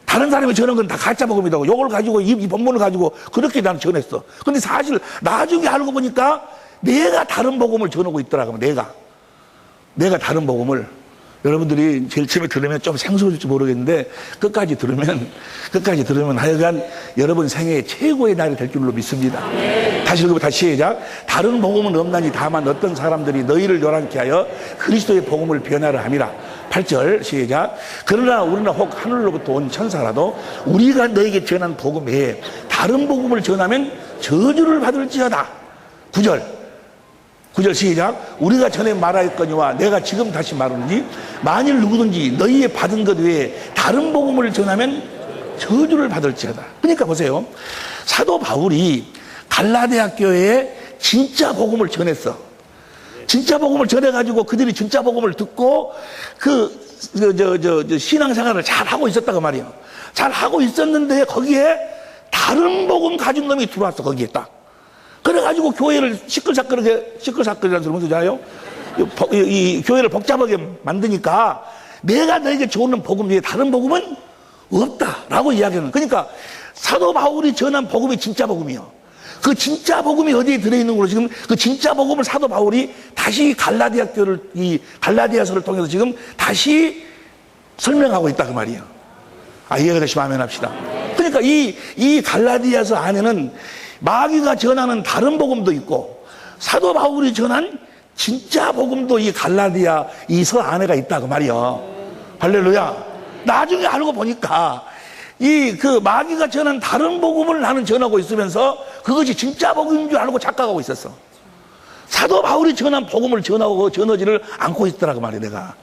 다른 사람이 전한 건 다 가짜 복음이라고, 요걸 가지고 이 본문을 가지고 그렇게 나는 전했어. 근데 사실 나중에 알고 보니까 내가 다른 복음을 전하고 있더라고요. 내가 다른 복음을. 여러분들이 제일 처음에 들으면 좀 생소할지 모르겠는데 끝까지 들으면 하여간 여러분 생애의 최고의 날이 될 줄로 믿습니다. 다시 읽어보 다시 시작. 다른 복음은 없나니 다만 어떤 사람들이 너희를 요란케 하여 그리스도의 복음을 변하려 함이라. 8절 시작. 그러나 우리는 혹 하늘로부터 온 천사라도 우리가 너에게 전한 복음 외에 다른 복음을 전하면 저주를 받을지어다. 9절 시작. 우리가 전에 말하였거니와 내가 지금 다시 말하노니 만일 누구든지 너희의 받은 것 외에 다른 복음을 전하면 저주를 받을지어다. 그러니까 보세요. 사도 바울이 갈라디아 교회에 진짜 복음을 전했어. 진짜 복음을 전해가지고 그들이 진짜 복음을 듣고 신앙생활을 잘 하고 있었다고 말이에요. 잘 하고 있었는데 거기에 다른 복음 가진 놈이 들어왔어. 거기에 딱. 그래가지고 교회를 시끌사끌이라는 소리 뭔지아요? 이 교회를 복잡하게 만드니까 내가 너에게 주는 복음 외에 다른 복음은 없다라고 이야기하는. 그러니까 사도 바울이 전한 복음이 진짜 복음이요. 그 진짜 복음이 어디에 들어있는 걸로 지금 그 진짜 복음을 사도 바울이 다시 갈라디아서를 통해서 지금 다시 설명하고 있다 그 말이에요. 이해가 되시면 아멘 합시다. 그러니까 이 갈라디아서 안에는 마귀가 전하는 다른 복음도 있고 사도 바울이 전한 진짜 복음도 이 갈라디아 이 서 안에가 있다 그 말이요. 할렐루야. 나중에 알고 보니까 그 마귀가 전한 다른 복음을 나는 전하고 있으면서 그것이 진짜 복음인 줄 알고 착각하고 있었어. 사도 바울이 전한 복음을 전하지를 않고 있더라 그 말이야.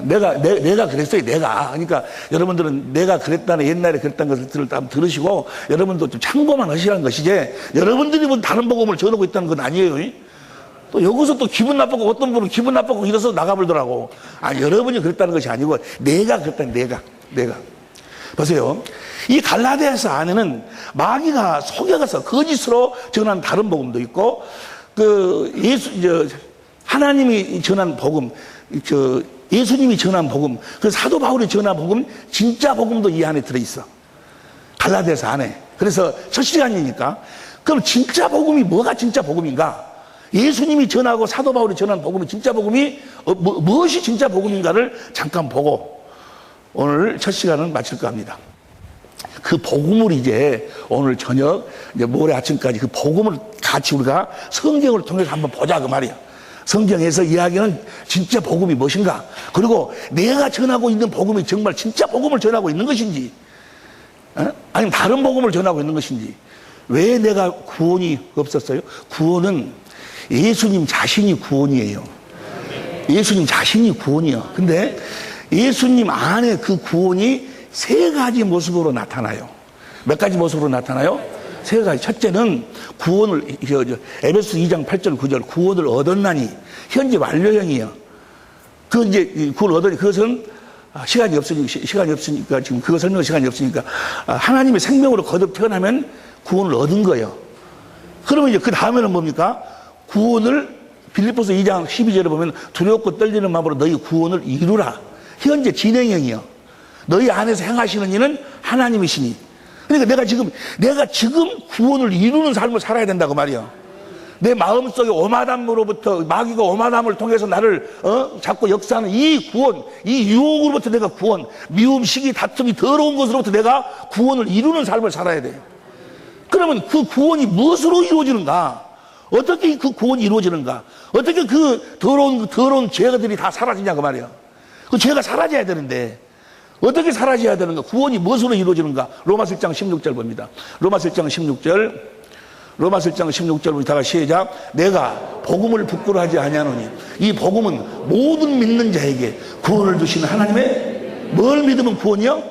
내가 그랬어요. 그러니까 여러분들은 내가 그랬다는 옛날에 그랬다는 것을 들으시고 여러분도 좀 참고만 하시라는 것이지, 여러분들이 뭐 다른 복음을 전하고 있다는 건 아니에요. 또 여기서 또 기분 나쁘고 어떤 분은 기분 나쁘고 이래서 나가버리더라고. 여러분이 그랬다는 것이 아니고 내가 그랬다는 내가. 보세요. 이 갈라디아서 안에는 마귀가 속여가서 거짓으로 전한 다른 복음도 있고, 하나님이 전한 복음, 예수님이 전한 복음, 그 사도 바울이 전한 복음, 진짜 복음도 이 안에 들어있어. 갈라디아서 안에. 그래서 첫 시간이니까. 그럼 진짜 복음이 뭐가 진짜 복음인가? 예수님이 전하고 사도 바울이 전한 복음이 진짜 복음이 무엇이 진짜 복음인가를 잠깐 보고 오늘 첫 시간은 마칠까 합니다. 그 복음을 이제 오늘 저녁, 이제 모레 아침까지 그 복음을 같이 우리가 성경을 통해서 한번 보자 그 말이야. 성경에서 이야기하는 진짜 복음이 무엇인가? 그리고 내가 전하고 있는 복음이 정말 진짜 복음을 전하고 있는 것인지, 아니면 다른 복음을 전하고 있는 것인지. 왜 내가 구원이 없었어요? 구원은 예수님 자신이 구원이에요. 예수님 자신이 구원이요. 근데 예수님 안에 그 구원이 세 가지 모습으로 나타나요. 몇 가지 모습으로 나타나요? 세 가지. 첫째는 구원을, 에베소 2장 8절 9절 구원을 얻었나니, 현재 완료형이에요. 구원을 얻으니, 그것은 시간이 없으니까 지금 그거 설명할 시간이 없으니까 하나님의 생명으로 거듭 태어나면 구원을 얻은 거예요. 그러면 이제 그 다음에는 뭡니까? 구원을 빌립보서 2장 12절에 보면 두렵고 떨리는 마음으로 너희 구원을 이루라. 현재 진행형이요. 너희 안에서 행하시는 이는 하나님이시니. 그러니까 내가 지금 구원을 이루는 삶을 살아야 된다고 말이야. 내 마음속에 오마담으로부터, 마귀가 오마담을 통해서 나를 자꾸 역사하는 이 구원, 이 유혹으로부터 내가 구원, 미움, 시기, 다툼이 더러운 것으로부터 내가 구원을 이루는 삶을 살아야 돼. 그러면 그 구원이 무엇으로 이루어지는가? 어떻게 그 구원이 이루어지는가? 어떻게 그 더러운 죄들이 다 사라지냐고 말이야. 그 죄가 사라져야 되는데 어떻게 사라져야 되는가? 구원이 무엇으로 이루어지는가? 로마서 1장 16절 봅니다. 로마서 1장 16절 보다가 시작. 내가 복음을 부끄러워하지 아니하노니 이 복음은 모든 믿는 자에게 구원을 주시는 하나님의 뭘 믿으면 구원이요?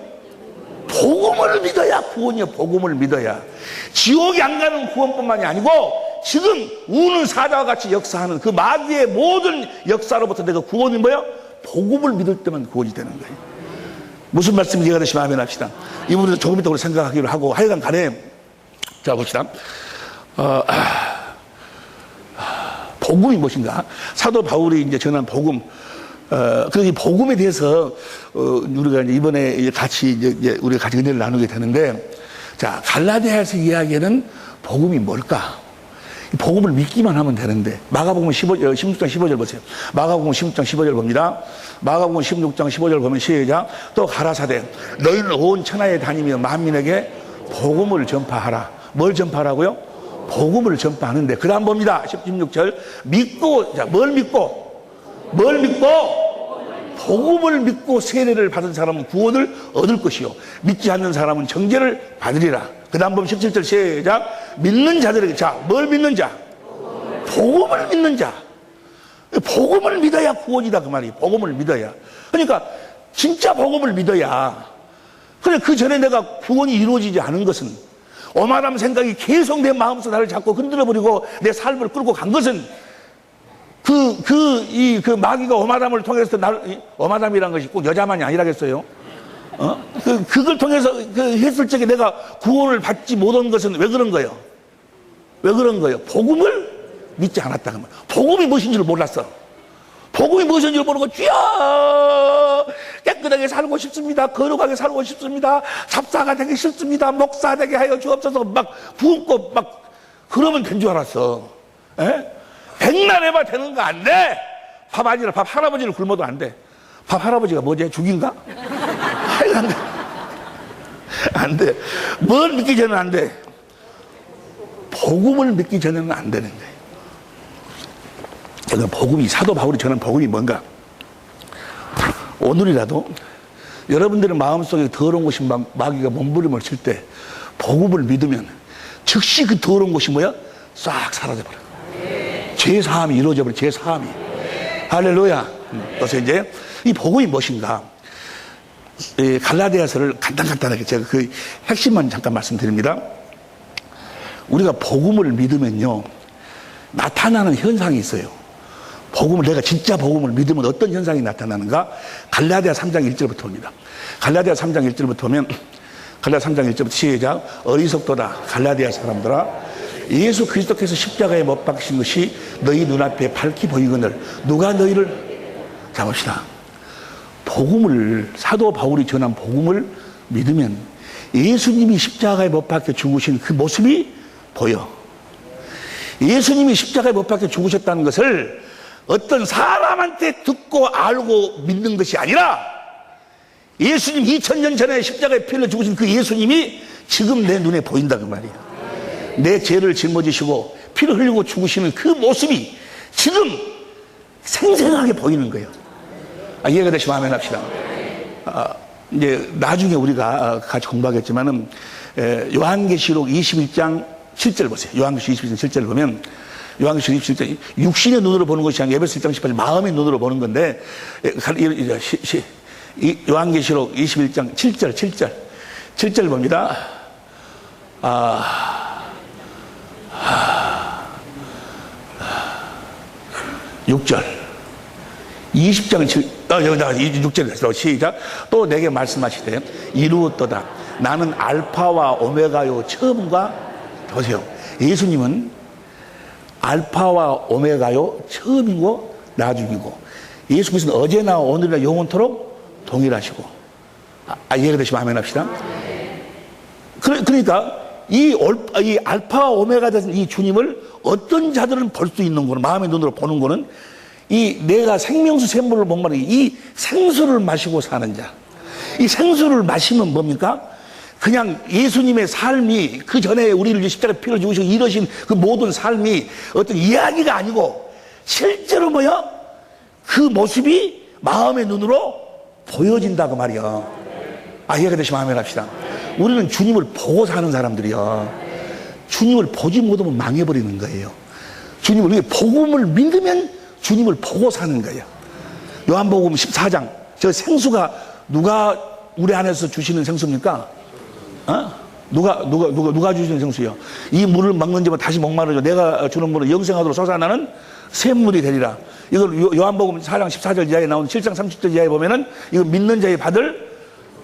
복음을 믿어야 구원이요. 복음을 믿어야. 지옥에 안 가는 구원뿐만이 아니고 지금 우는 사자와 같이 역사하는 그 마귀의 모든 역사로부터 내가 구원이 뭐야? 복음을 믿을 때만 구원이 되는 거예요. 무슨 말씀인지 이해가 되시면 아멘 합시다. 이 부분을 조금 이따 우리 생각하기로 하고 하여간 간에 자 봅시다. 복음이 무엇인가? 사도 바울이 이제 전한 복음, 그 복음에 대해서 우리가 이번에 같이 이제 우리가 같이 은혜를 나누게 되는데, 자 갈라디아에서 이야기하는 복음이 뭘까? 복음을 믿기만 하면 되는데 마가복음 16장 15절 보세요. 마가복음 16장 15절 봅니다. 마가복음 16장 15절 보면 시작. 또 가라사대 너희는 온 천하에 다니며 만민에게 복음을 전파하라. 뭘 전파하라고요? 복음을 전파하는데 그 다음 봅니다. 16절 믿고, 자 뭘 믿고? 복음을 믿고 세례를 받은 사람은 구원을 얻을 것이요 믿지 않는 사람은 정죄를 받으리라. 그 다음 보면 17절 시작. 믿는 자들에게, 자 뭘 믿는 자? 복음을 믿는 자. 복음을 믿어야 구원이다 그 말이에요. 복음을 믿어야. 그러니까 진짜 복음을 믿어야. 그래 그 전에 내가 구원이 이루어지지 않은 것은, 오만함 생각이 계속 내 마음속 나를 자꾸 흔들어버리고 내 삶을 끌고 간 것은 그 마귀가 오마담을 통해서 오마담이라는 것이 꼭 여자만이 아니라겠어요? 그걸 통해서 했을 적에 내가 구원을 받지 못한 것은 왜 그런 거예요? 복음을 믿지 않았다. 복음이 무엇인지를 몰랐어. 복음이 무엇인지를 모르고 주여 깨끗하게 살고 싶습니다. 거룩하게 살고 싶습니다. 잡사가 되기 싫습니다. 목사 되게 하여 주옵소서 막 부은고 막 그러면 된 줄 알았어. 에? 백날 해봐 되는 거 안 돼. 밥 할아버지를 굶어도 안 돼. 밥 할아버지가 뭐지? 죽인가? 하여간 안 돼. 뭘 믿기 전에는 안 돼. 복음을 믿기 전에는 안 되는데. 그러니까 복음이, 사도 바울이 전한 복음이 뭔가? 오늘이라도 여러분들의 마음속에 더러운 것이 마귀가 몸부림을 칠 때 복음을 믿으면 즉시 그 더러운 것이 뭐야? 싹 사라져버려. 죄사함이 이루어져버려. 죄사함이. 할렐루야. 그래서 이제 이 복음이 무엇인가? 갈라디아서를 간단하게 제가 그 핵심만 잠깐 말씀드립니다. 우리가 복음을 믿으면요 나타나는 현상이 있어요. 내가 진짜 복음을 믿으면 어떤 현상이 나타나는가? 갈라디아 3장 1절부터 봅니다. 갈라디아 3장 1절부터 보면, 갈라디아 3장 1절부터 시작. 어리석도다 갈라디아 사람들아, 예수 그리스도께서 십자가에 못 박히신 것이 너희 눈앞에 밝히 보이거늘 누가 너희를, 자 봅시다. 복음을, 사도 바울이 전한 복음을 믿으면 예수님이 십자가에 못 박혀 죽으신 그 모습이 보여. 예수님이 십자가에 못 박혀 죽으셨다는 것을 어떤 사람한테 듣고 알고 믿는 것이 아니라 예수님 2000년 전에 십자가에 피 흘려 죽으신 그 예수님이 지금 내 눈에 보인다 그 말이야. 내 죄를 짊어지시고 피를 흘리고 죽으시는 그 모습이 지금 생생하게 보이는 거예요. 이해가 되시면 아멘 합시다. 이제 나중에 우리가 같이 공부하겠지만은 요한계시록 21장 7절 보세요. 요한계시록 21장 7절을 보면, 요한계시록 27장 육신의 눈으로 보는 것이 아니라 에베소 1장 18절 마음의 눈으로 보는 건데, 요한계시록 21장 7절 봅니다. 6절 20장 6절에서 시작. 또 내게 말씀하시되 이루었도다. 나는 알파와 오메가요 처음과, 보세요. 예수님은 알파와 오메가요 처음이고 나중이고, 예수 그리스도는 어제나 오늘이나 영원토록 동일하시고. 이해가 되시면 아멘 합시다. 그러니까 이 알파와 오메가 되신 이 주님을 어떤 자들은 볼 수 있는 거는, 마음의 눈으로 보는 거는, 이 내가 생명수 샘물을 목마르게 이 생수를 마시고 사는 자. 이 생수를 마시면 뭡니까? 그냥 예수님의 삶이 그 전에 우리를 십자가에 피를 주시고 이러신 그 모든 삶이 어떤 이야기가 아니고 실제로 뭐야? 그 모습이 마음의 눈으로 보여진다고 말이야. 이해가 되시면 아멘 합시다. 우리는 주님을 보고 사는 사람들이야. 주님을 보지 못하면 망해버리는 거예요. 주님을, 복음을 믿으면 주님을 보고 사는 거예요. 요한복음 14장, 저 생수가 누가 우리 안에서 주시는 생수입니까? 누가 주시는 생수요? 이 물을 먹는 자마다 다시 목마르죠. 내가 주는 물은 영생하도록 솟아나는 샘물이 되리라. 이걸 요한복음 4장 14절 이하에 나오는 7장 30절 이하에 보면은 이거 믿는 자의 받을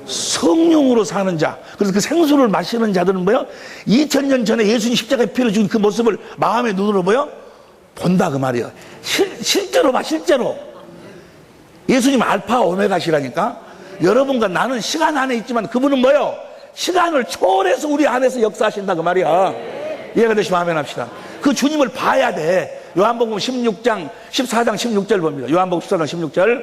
성령으로 사는 자. 그래서 그 생수를 마시는 자들은 뭐요? 2000년 전에 예수님 십자가에 피를 주신 그 모습을 마음의 눈으로 뭐요? 본다 그 말이에요. 실제로 봐, 실제로. 예수님 알파 오메가시라니까. 여러분과 나는 시간 안에 있지만 그분은 뭐요? 시간을 초월해서 우리 안에서 역사하신다 그 말이야. 이해가 되시면 아멘 합시다. 그 주님을 봐야 돼. 요한복음 14장 16절 봅니다. 요한복음 14장 16절.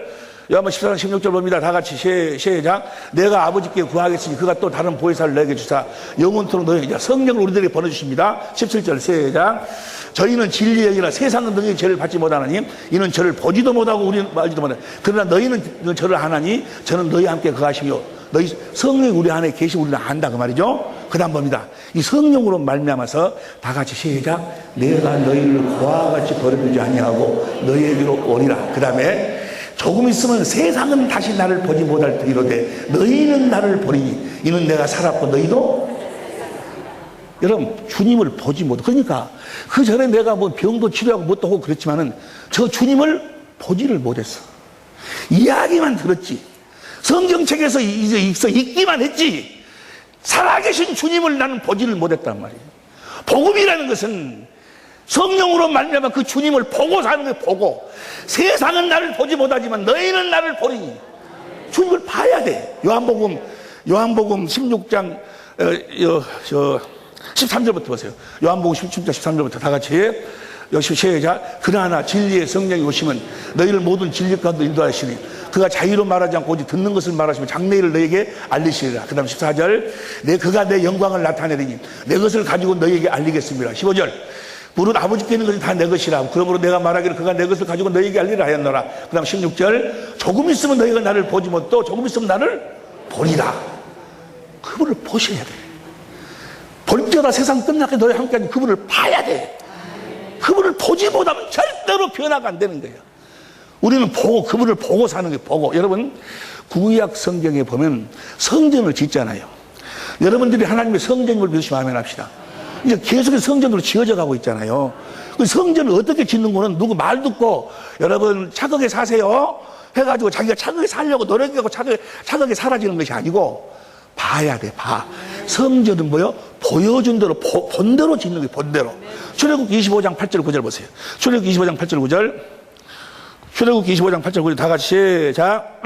요한복음 14장 16절 봅니다. 다 같이 시작. 내가 아버지께 구하겠으니 그가 또 다른 보혜사를 내게 주사 영원토록 너희에게 성령을 우리들에게 보내주십니다. 17절 시작. 저희는 진리의 영이라 세상은 너희 죄를 받지 못하나니 이는 저를 보지도 못하고 우리는 말지도 못하니 그러나 너희는 저를 아나니 저는 너희와 함께 거하시며 너희 성령이 우리 안에 계시고 우리는 안다 그 말이죠. 그 다음 봅니다. 이 성령으로 말미암아서 다 같이 시작. 내가 너희를 고아와 같이 버려두지 아니하고 너희에게로 오리라. 그 다음에 조금 있으면 세상은 다시 나를 보지 못할 터이로되 너희는 나를 보리니 이는 내가 살았고 너희도. 여러분 주님을 보지 못해. 그러니까 그 전에 내가 뭐 병도 치료하고 뭣도 하고 그랬지만은 저 주님을 보지를 못했어. 이야기만 들었지. 성경책에서 읽기만 했지. 살아계신 주님을 나는 보지를 못했단 말이에요. 복음이라는 것은 성령으로 말미암아 그 주님을 보고 사는 거예요. 보고. 세상은 나를 보지 못하지만 너희는 나를 보리니. 주님을 봐야 돼. 요한복음 16장 13절부터 보세요. 요한복음 16장 13절부터 다 같이 역시 시작. 그러나 진리의 성령이 오시면 너희를 모든 진리 가운데 인도하시니 그가 자유로 말하지 않고 오직 듣는 것을 말하시면 장래일을 너희에게 알리시리라. 그 다음 14절. 그가 내 영광을 나타내리니 내 것을 가지고 너희에게 알리겠습니다. 15절. 무릇 아버지께 있는 것이 다 내 것이라. 그러므로 내가 말하기를 그가 내 것을 가지고 너희에게 알리라 하였노라. 그 다음 16절. 조금 있으면 너희가 나를 보지 못 또 조금 있으면 나를 보리라. 그분을 보셔야 돼. 볼 때마다 세상 끝나게 너희 함께하는 그분을 봐야 돼. 그분을 보지 못하면 절대로 변화가 안 되는 거예요. 우리는 보고 그분을 보고 사는 거예요. 보고. 여러분 구약 성경에 보면 성전을 짓잖아요. 여러분들이 하나님의 성전임을 믿으시면 아멘 합시다. 이제 계속해서 성전으로 지어져 가고 있잖아요. 그 성전을 어떻게 짓는 거는 누구 말 듣고 여러분 착하게 사세요 해가지고 자기가 착하게 살려고 노력하고 착하게 사라지는 것이 아니고 봐야 돼. 봐. 성전은 뭐요? 보여준 대로 본대로 짓는 거예요. 본대로. 출애굽기 25장 8절 9절 보세요. 출애굽기 25장 8절 9절. 출애굽기 25장 8절 9절 다 같이 시작.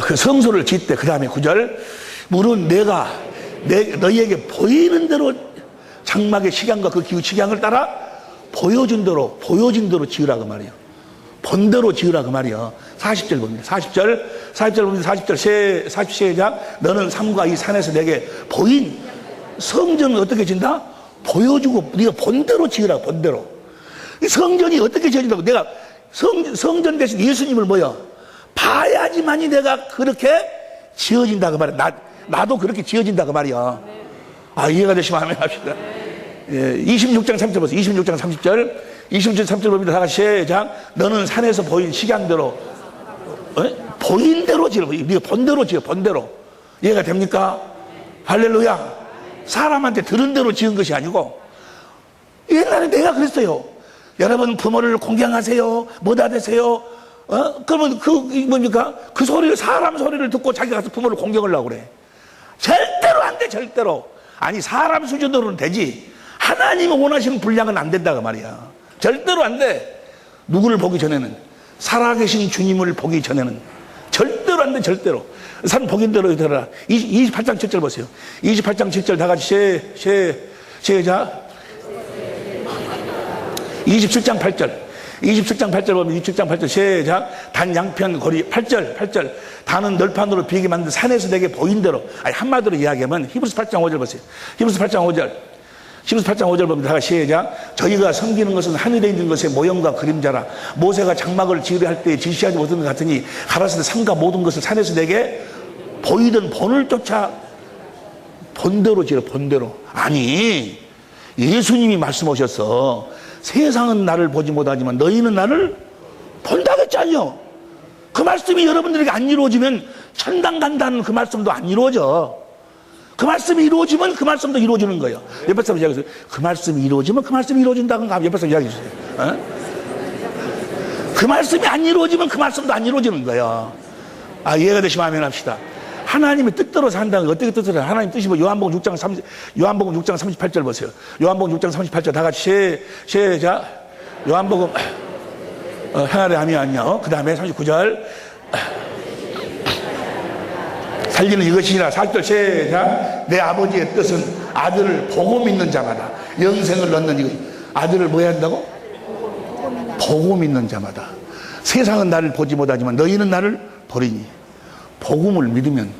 그 성소를 짓대. 그 다음에 9절. 물은 내가 너희에게 보이는 대로 장막의 식양과 그 기후 식양을 따라 보여진 대로 지으라 그 말이에요. 본대로 지으라 그 말이에요. 40절 봅니다. 40절 봅니다. 40절 시작. 너는 산과 이 산에서 내게 보인 성전은 어떻게 짓는다? 보여주고 네가 본대로 지으라. 본대로. 이 성전이 어떻게 지어진다고? 내가 성전 대신 예수님을 뭐요? 봐야지만이 내가 그렇게 지어진다 그 말이야. 나도 그렇게 지어진다 그 말이야. 이해가 되시면 아멘 합시다. 26장 30절 보세요. 26장 30절. 26장 30절 봅니다. 다 같이 시작. 너는 산에서 보인 식양대로 보인 대로 지어. 네가 본대로 지어. 본대로. 이해가 됩니까? 할렐루야. 사람한테 들은 대로 지은 것이 아니고 옛날에 내가 그랬어요. 여러분 부모를 공경하세요. 뭐다 되세요. 그러면 뭡니까? 그 소리를, 사람 소리를 듣고 자기가 가서 부모를 공경하려고 그래. 절대로 안 돼, 절대로. 아니, 사람 수준으로는 되지. 하나님이 원하시는 분량은 안 된다, 그 말이야. 절대로 안 돼. 누구를 보기 전에는, 살아계신 주님을 보기 전에는 절대로 안 돼, 절대로. 산 복인대로 들어라. 28장 7절 보세요. 28장 7절 다 같이 시작. 27장 8절. 27장 8절 보면 27장 8절 시작. 단 양편 거리 8절. 단은 널판으로 비게 만든 산에서 내게 보인 대로. 아니, 한마디로 이야기하면 히브리서 8장 5절 보세요. 히브리서 8장 5절 보면 다 같이 시작. 저희가 섬기는 것은 하늘에 있는 것의 모형과 그림자라. 모세가 장막을 지으려 때 지시하지 못한 것 같으니 가라사대 산과 모든 것을 산에서 내게 보이던 본을 쫓아 본대로 지으라. 본대로. 아니, 예수님이 말씀하셨어. 세상은 나를 보지 못하지만 너희는 나를 본다겠잖요. 그 말씀이 여러분들에게 안 이루어지면 천당 간다는 그 말씀도 안 이루어져. 그 말씀이 이루어지면 그 말씀도 이루어지는 거예요. 옆에 사람 이야기해서 그 말씀이 이루어지면 그 말씀이 이루어진다고 옆에 사람 이야기해 주세요. 그 말씀이 안 이루어지면 그 말씀도 안 이루어지는 거예요. 아, 이해가 되시면 아멘 합시다. 하나님의 뜻대로 산다는 게 어떻게 뜻을 해요? 하나님 뜻이 뭐 요한복음 6장 38절 보세요. 요한복음 6장 38절 다 같이 시작. 요한복음 행하려 함이 아니요. 그 다음에 39절 살리는 이것이니라. 4절 시작. 내 아버지의 뜻은 아들을 보고 믿는 자마다 영생을 얻는 이것. 아들을 뭐 해야 한다고? 보고 믿는 자마다. 세상은 나를 보지 못하지만 너희는 나를 보리니. 복음을 믿으면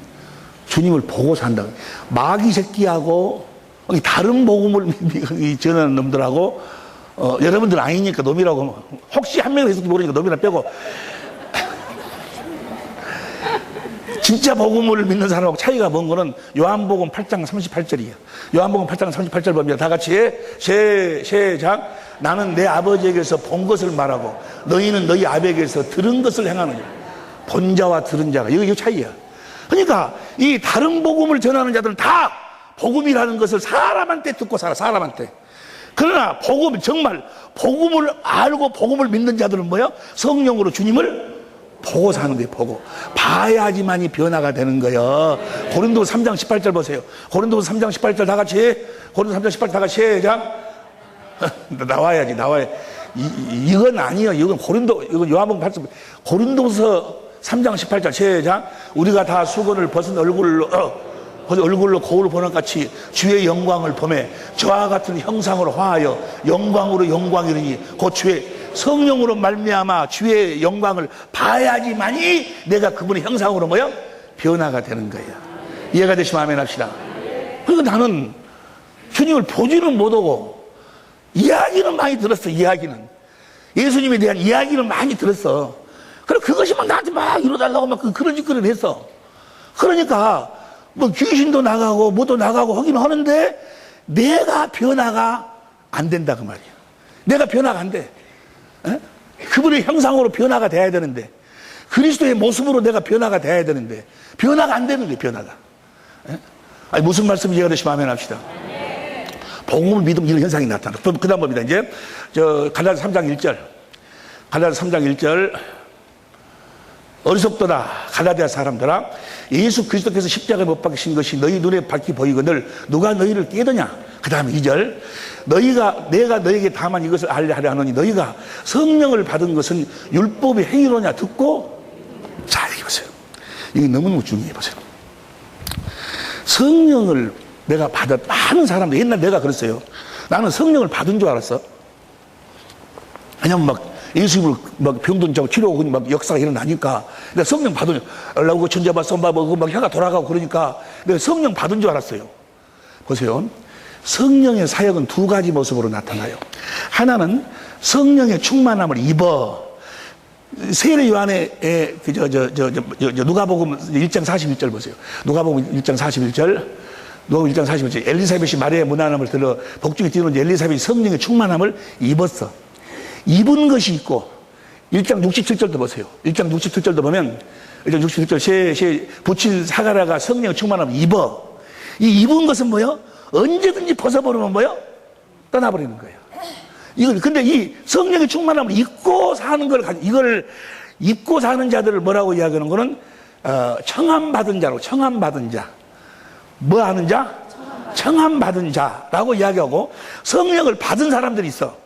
주님을 보고 산다. 마귀 새끼하고 다른 복음을 전하는 놈들하고 여러분들 아니니까 놈이라고 혹시 한 명이 있을지 모르니까 놈이라 빼고 진짜 복음을 믿는 사람하고 차이가 뭔 거는 요한복음 8장 38절이에요. 요한복음 8장 38절 봅니다. 다 같이 시작. 나는 내 아버지에게서 본 것을 말하고 너희는 너희 아버지에게서 들은 것을 행하느니라. 본 자와 들은 자가 이거 차이야. 그러니까 이 다른 복음을 전하는 자들은 다 복음이라는 것을 사람한테 듣고 살아. 사람한테. 그러나 복음, 정말 복음을 알고 복음을 믿는 자들은 뭐야? 성령으로 주님을 보고 사는 거예요. 보고 봐야지만이 변화가 되는 거예요. 고린도서 3장 18절 보세요. 고린도서 3장 18절 다 같이. 고린도서 3장 18절 다 같이 시작. 나와야지. 이건 아니에요. 이건 이건 요한복음 8장. 고린도서 3장 18절 시작. 우리가 다 수건을 벗은 얼굴로 거울을 보는 같이 주의 영광을 보매 저와 같은 형상으로 화하여 영광으로 영광이르니 곧 주의 성령으로 말미암아 주의 영광을 봐야지만이 내가 그분의 형상으로 뭐요? 변화가 되는 거예요. 이해가 되시면 아멘 합시다. 그러니까 나는 주님을 보지는 못하고 이야기는 많이 들었어. 이야기는 예수님에 대한 이야기는 많이 들었어. 그래, 그것이 막 나한테 막 이뤄달라고 막 그런 짓거리를 했어. 그러니까, 뭐 귀신도 나가고, 뭐도 나가고 하긴 하는데, 내가 변화가 안 된다, 그 말이야. 내가 변화가 안 돼. 에? 그분의 형상으로 변화가 돼야 되는데, 그리스도의 모습으로 내가 변화가 돼야 되는데, 변화가 안 되는 거야, 변화가. 에? 아니, 무슨 말씀인지 이해가 되시면 아멘 합시다. 복음을 믿으면 이런 현상이 나타나. 그 다음 봅니다. 이제, 갈라디아서 3장 1절. 갈라디아서 3장 1절. 어리석도다 갈라디아 사람들아, 예수 그리스도께서 십자가에 못 박히신 것이 너희 눈에 밝히 보이거늘 누가 너희를 깨더냐. 그 다음에 2절. 내가 너희에게 다만 이것을 알려 하려 하노니 너희가 성령을 받은 것은 율법의 행위로냐. 듣고 자, 여기 보세요. 이게 너무너무 중요해. 보세요. 성령을 내가 많은 사람들, 옛날 내가 그랬어요. 나는 성령을 받은 줄 알았어. 왜냐면 막 예수님을 막 병든 자고 치료하고 막 역사가 일어나니까 내가 성령 받은 얼라고 천자바 썸바고 막 혀가 돌아가고 그러니까 내가 성령 받은 줄 알았어요. 보세요. 성령의 사역은 두 가지 모습으로 나타나요. 하나는 성령의 충만함을 입어. 세례 요한의 누가복음 1장 41절 보세요. 누가복음 1장 41절. 누가복음 1장 41절. 엘리사벳이 마리아의 무난함을 들어 복중에 뛰는 엘리사벳이 성령의 충만함을 입었어. 입은 것이 있고 1장 67절도 보세요. 1장 67절도 보면 1장 67절 붙인 사가라가 성령 충만함을 입어. 이 입은 것은 뭐요? 언제든지 벗어버리면 뭐요? 떠나버리는 거예요. 근데 이 성령의 충만함을 입고 사는 이걸 입고 사는 자들을 뭐라고 이야기하는 거는 청함받은 자로. 청함받은 자. 뭐 하는 자? 청함받은 자라고 이야기하고 성령을 받은 사람들이 있어.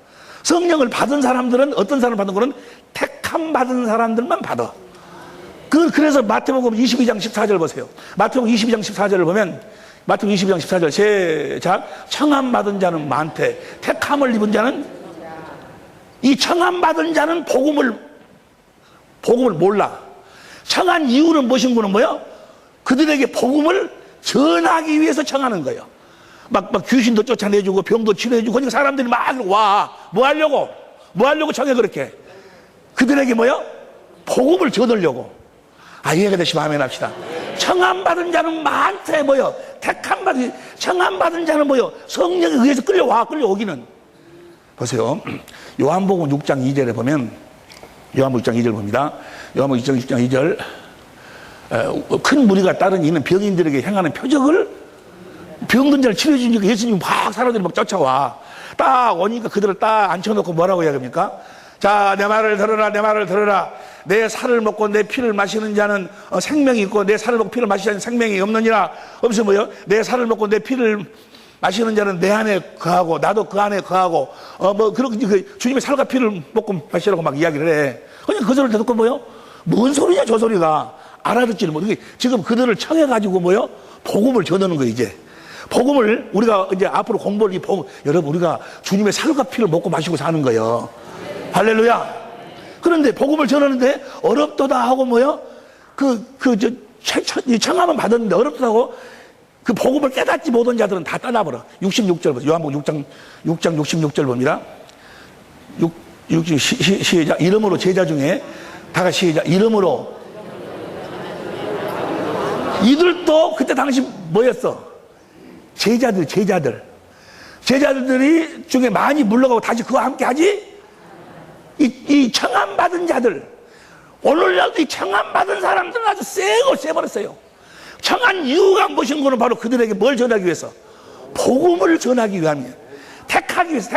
성령을 받은 사람들은 어떤 사람 받은 거는 택함 받은 사람들만 받아. 그래서 마태복음 22장 14절 보세요. 마태복음 22장 14절을 보면 마태복음 22장 14절 시작. 청함 받은 자는 많되 택함을 입은 자는, 이 청함 받은 자는 복음을 몰라. 청한 이유는 무엇인 거는 뭐요? 그들에게 복음을 전하기 위해서 청하는 거예요. 막 귀신도 쫓아내주고 병도 치료해주고, 그러니까 사람들이 막 와. 뭐 하려고 청해 그렇게? 그들에게 뭐요? 복음을 전하려고. 이해가 되시면 아멘 합시다. 청함 받은 자는 많대 뭐요? 청함 받은 자는 뭐요? 성령에 의해서 끌려오기는. 보세요. 요한복음 6장 2절에 보면, 요한복음 6장 2절 봅니다. 요한복음 6장 2절. 큰 무리가 따른 이는 병인들에게 행하는 표적을, 병든 자를 치료해주니까 예수님이 막 사람들이 막 쫓아와. 딱 오니까 그들을 딱 앉혀놓고 뭐라고 해야 됩니까? 자, 내 말을 들어라. 내 살을 먹고 내 피를 마시는 자는 생명이 있고, 내 살을 먹고 피를 마시는 자는 생명이 없느니라. 없어 뭐요? 내 살을 먹고 내 피를 마시는 자는 내 안에 거하고 나도 그 안에 거하고, 그렇게 주님의 살과 피를 먹고 마시라고 막 이야기를 해. 그러니까 그 소리를 듣고 뭐요? 뭔 소리냐 저 소리가. 알아듣지를 못해. 지금 그들을 청해가지고 뭐요? 복음을 전하는 거예요. 이제 복음을 우리가 이제 앞으로 공부를, 여러분 우리가 주님의 살과 피를 먹고 마시고 사는 거예요. 할렐루야. 그런데 복음을 전하는데 어렵도다 하고 뭐요? 청함은 받았는데 어렵도다 하고 그 복음을 깨닫지 못한 자들은 다 떠나버려. 66절 보세요. 요한복음 6장 66절 봅니다. 시작. 이름으로 제자 중에 다 같이 시작. 이름으로. 이들도 그때 당시 뭐였어? 제자들이 중에 많이 물러가고 다시 그와 함께 하지? 이 청함 받은 자들, 오늘날도 이 청함 받은 사람들은 아주 세버렸어요. 청한 이유가 무엇인 거는 바로 그들에게 뭘 전하기 위해서? 복음을 전하기 위함이에요. 택하기 위해서.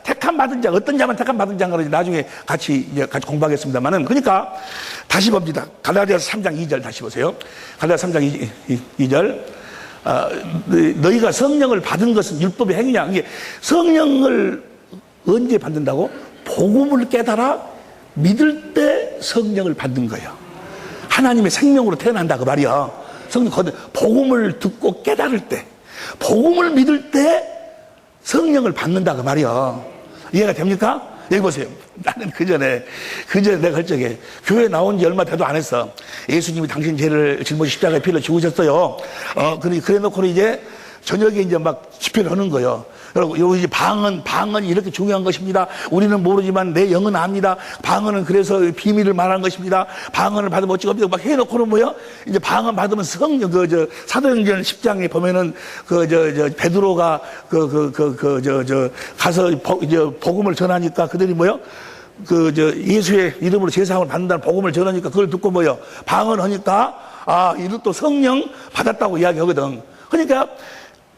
택함 받은 자, 어떤 자만 택함 받은 자인가를 나중에 같이 공부하겠습니다만은, 그러니까 다시 봅니다. 갈라디아서 3장 2절 다시 보세요. 갈라디아서 3장 2절. 너희가 성령을 받은 것은 율법의 행위냐? 이게 성령을 언제 받는다고? 복음을 깨달아 믿을 때 성령을 받는 거예요. 하나님의 생명으로 태어난다 그 말이야. 복음을 듣고 깨달을 때, 복음을 믿을 때 성령을 받는다 그 말이야. 이해가 됩니까? 여기 보세요. 나는 그 전에 내가 할 적에 교회 나온 지 얼마 되도 안 했어. 예수님이 당신 죄를 짊어지 십자가에 피를 죽으셨어요. 그래 놓고 이제 저녁에 이제 막 집회를 하는 거예요. 여러분, 이제 방언 이렇게 중요한 것입니다. 우리는 모르지만 내 영은 압니다. 방언은 그래서 비밀을 말하는 것입니다. 방언을 받으면 어찌고 막 해놓고는 뭐요? 이제 방언 받으면 사도행전 10장에 보면은 베드로가 가서 복음을 전하니까 그들이 뭐요? 예수의 이름으로 제사함을 받는다는 복음을 전하니까 그걸 듣고 뭐요? 방언하니까 이것도 성령 받았다고 이야기하거든. 그러니까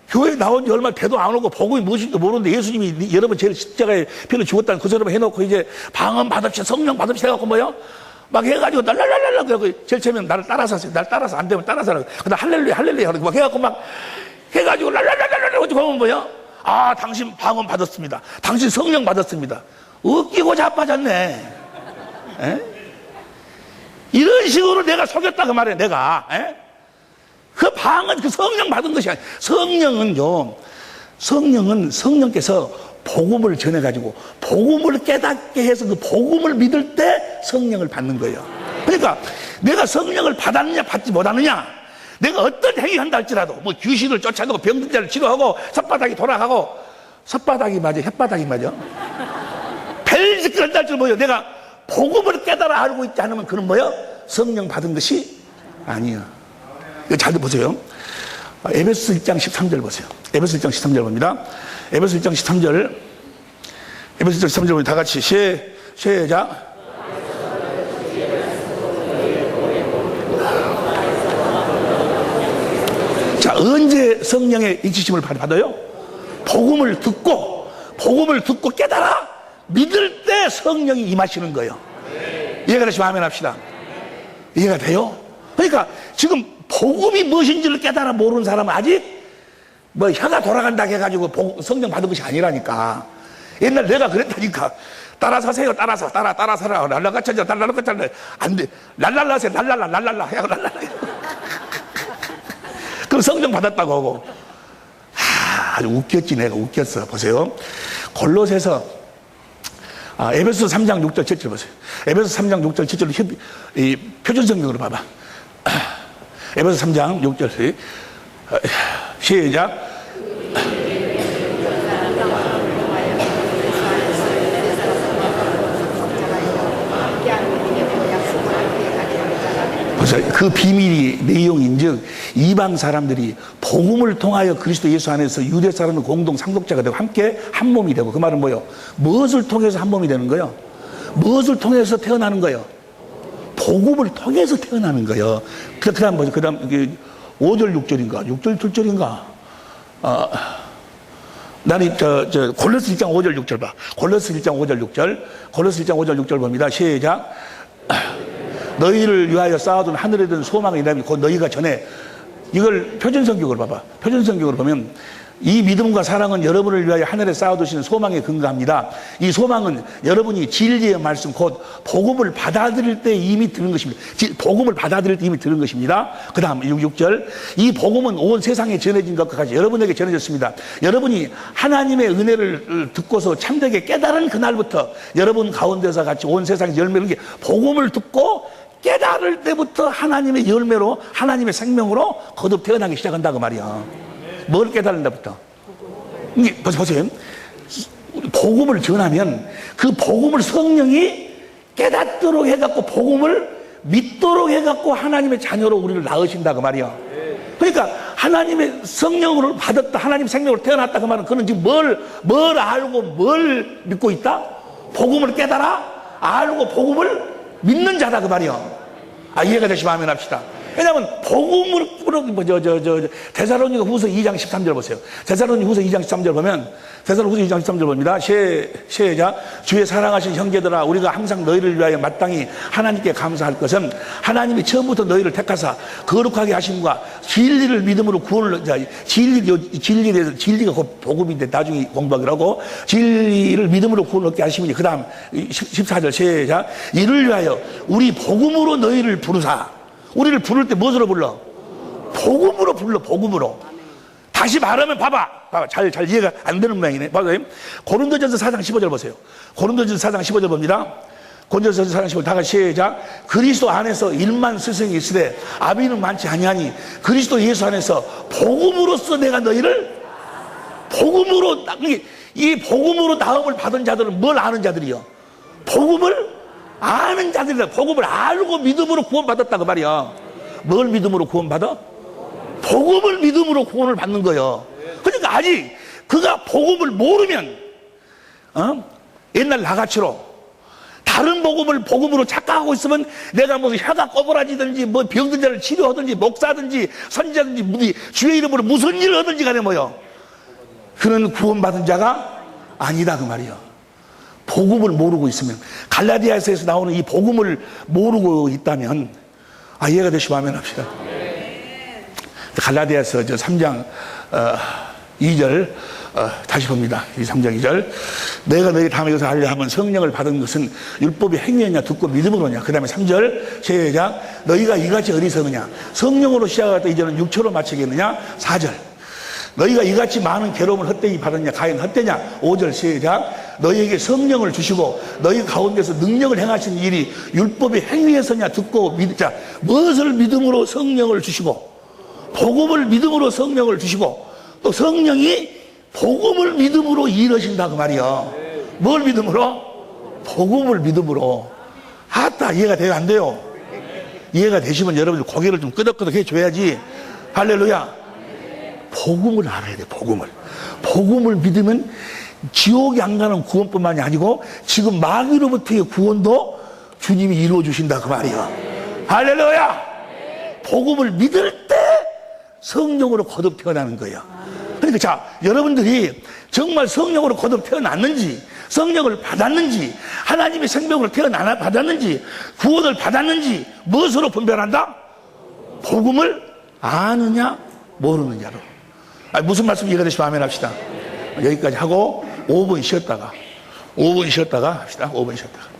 교회 나온 지 얼마 돼도 안 오고 복음이 무엇인지 모르는데 예수님이 여러분 제일 십자가에 피를 죽었다는 그 소리만 해놓고 이제 방언 받읍시다, 성령 받읍시다 해갖고 뭐요? 막 해가지고 날랄랄랄 그래갖고 제일 처음에 나를 따라서 하세요. 날 따라서 안 되면 따라서 하라고. 그다음 할렐루야 하고 막 해갖고 막 해가지고 랄랄랄랄랄 어떻게 보면 뭐요? 당신 방언 받았습니다. 당신 성령 받았습니다. 웃기고 자빠졌네. 이런 식으로 내가 속였다 그 말이야. 내가. 그 방언, 그 성령 받은 것이 아니야. 성령은 성령께서 복음을 전해가지고 복음을 깨닫게 해서 그 복음을 믿을 때 성령을 받는 거예요. 그러니까 내가 성령을 받았느냐 받지 못하느냐, 내가 어떤 행위 한다 할지라도 뭐 귀신을 쫓아내고 병든 자를 치료하고 혓바닥이 돌아가고, 혓바닥이 맞아, 혓바닥이 맞아, 벨짓 한다 할지라도 뭐요? 내가 복음을 깨달아 알고 있지 않으면 그는 뭐요? 성령 받은 것이 아니야. 잘 보세요. 에베소 1장 13절 보세요. 에베소 1장 13절 봅니다. 에베소 1장 13절. 에베소 1장 13절 보면 다 같이 시작. 자, 언제 성령의 인치심을 받아요? 복음을 듣고 깨달아 믿을 때 성령이 임하시는 거예요. 이해가 되시면 아멘 합시다. 이해가 돼요? 그러니까 지금 복음이 무엇인지를 깨달아 모르는 사람은 아직 뭐 혀가 돌아간다 해가지고 성령 받은 것이 아니라니까. 옛날 내가 그랬다니까. 따라 사세요. 따라 사라. 랄라가차자, 랄라가차자. 안 돼. 랄랄라세, 랄랄라. 해야 랄랄라. 그럼 성령 받았다고 하고. 아주 웃겼지, 내가 웃겼어. 보세요. 골로새서, 에베소 3장 6절 7절 보세요. 에베소 3장 6절 7절로 이 표준성경으로 봐봐. 에베소 3장 6절. 시작. 그 비밀이 내용인즉 이방 사람들이 복음을 통하여 그리스도 예수 안에서 유대 사람의 공동 상속자가 되고 함께 한 몸이 되고, 그 말은 뭐예요? 무엇을 통해서 한 몸이 되는 거예요? 무엇을 통해서 태어나는 거예요? 복음을 통해서 태어나는 거예요. 그 다음 뭐죠? 그 다음 5절 6절인가 6절 7절인가 나는 골로새 1장 5절 6절 봐. 골로새 1장 5절 6절. 골로새 1장 5절 6절 봅니다. 시작. 너희를 위하여 쌓아둔 하늘에 든 소망의 이름이 곧 너희가 전에, 이걸 표준성경으로 봐봐. 표준성경으로 보면 이 믿음과 사랑은 여러분을 위하여 하늘에 쌓아두시는 소망에 근거합니다. 이 소망은 여러분이 진리의 말씀 곧 복음을 받아들일 때 이미 들은 것입니다. 복음을 받아들일 때 이미 들은 것입니다. 그 다음 6절. 이 복음은 온 세상에 전해진 것과 같이 여러분에게 전해졌습니다. 여러분이 하나님의 은혜를 듣고서 참되게 깨달은 그날부터 여러분 가운데서 같이 온 세상에 열매를, 게 복음을 듣고 깨달을 때부터 하나님의 열매로, 하나님의 생명으로 거듭 태어나기 시작한다고 말이야. 뭘 깨달은다부터? 이게 보세요. 복음을 전하면 그 복음을 성령이 깨닫도록 해갖고 복음을 믿도록 해갖고 하나님의 자녀로 우리를 낳으신다고 말이야. 그러니까 하나님의 성령으로 받았다, 하나님 생명으로 태어났다 그 말은 그는 지금 뭘 알고 뭘 믿고 있다? 복음을 깨달아 알고 복음을 믿는 자다 그 말이야. 이해가 되시면 아멘 합시다. 왜냐하면 복음으로 데살로니가 후서 2장 13절 보세요. 데살로니가 후서 2장 13절 보면, 데살로니가 후서 2장 13절 봅니다. 시작. 주의 사랑하신 형제들아, 우리가 항상 너희를 위하여 마땅히 하나님께 감사할 것은 하나님이 처음부터 너희를 택하사 거룩하게 하심과 진리를 믿음으로 구원을, 진리가 곧 복음인데 나중에 공부하기라고, 진리를 믿음으로 구원을 얻게 하시니, 그 다음 14절 시작. 이를 위하여 우리 복음으로 너희를 부르사. 우리를 부를 때 무엇으로 불러? 복음으로 불러, 복음으로. 다시 말하면 봐봐. 잘 이해가 안 되는 모양이네. 봐봐요. 고린도전서 4장 15절 보세요. 고린도전서 4장 15절 봅니다. 고린도전서 4장 15절 다 같이 시작. 그리스도 안에서 1만 스승이 있으되 아비는 많지 아니하니 그리스도 예수 안에서 복음으로써 내가 너희를 복음으로, 이 복음으로 나음을 받은 자들은 뭘 아는 자들이요? 복음을 아는 자들이다. 복음을 알고 믿음으로 구원받았다고 말이야. 뭘 믿음으로 구원받아? 복음을 믿음으로 구원을 받는 거예요. 그러니까 아직 그가 복음을 모르면 옛날 나같이로 다른 복음으로 착각하고 있으면 내가 무슨 혀가 꼬부라지든지 뭐 병든 자를 치료하든지 목사든지 선지자든지 주의 이름으로 무슨 일을 하든지 간에 뭐요, 그는 구원받은 자가 아니다 그 말이야. 복음을 모르고 있으면, 갈라디아서에서 나오는 이 복음을 모르고 있다면, 이해가 되시면 아멘 합시다. 갈라디아서 3장 2절 다시 봅니다. 이 3장 2절. 내가 너희 다음에 이것을 하려 하면 성령을 받은 것은 율법의 행위였냐 듣고 믿음으로냐. 그 다음에 3절 시작. 너희가 이같이 어리석으냐. 성령으로 시작할 때 이제는 육체로 마치겠느냐. 4절. 너희가 이같이 많은 괴로움을 헛되이 받았냐. 과연 헛되냐. 5절 시작. 너희에게 성령을 주시고 너희 가운데서 능력을 행하신 일이 율법의 행위에서냐 듣고 자, 무엇을 믿음으로 성령을 주시고, 복음을 믿음으로 성령을 주시고, 또 성령이 복음을 믿음으로 일하신다 그 말이야. 뭘 믿음으로? 복음을 믿음으로. 이해가 돼요 안 돼요? 이해가 되시면 여러분들 고개를 좀 끄덕끄덕 해줘야지. 할렐루야. 복음을 알아야 돼. 복음을 믿으면 지옥에 안 가는 구원뿐만이 아니고 지금 마귀로부터의 구원도 주님이 이루어 주신다 그 말이야. 할렐루야. 복음을 믿을 때 성령으로 거듭 태어나는 거야. 그러니까 자, 여러분들이 정말 성령으로 거듭 태어났는지, 성령을 받았는지, 하나님의 생명으로 받았는지, 구원을 받았는지 무엇으로 분별한다? 복음을 아느냐 모르느냐로. 무슨 말씀 이해가 되시면 아멘 합시다. 여기까지 하고 5분 쉬었다가 5분 쉬었다가 합시다. 5분 쉬었다가.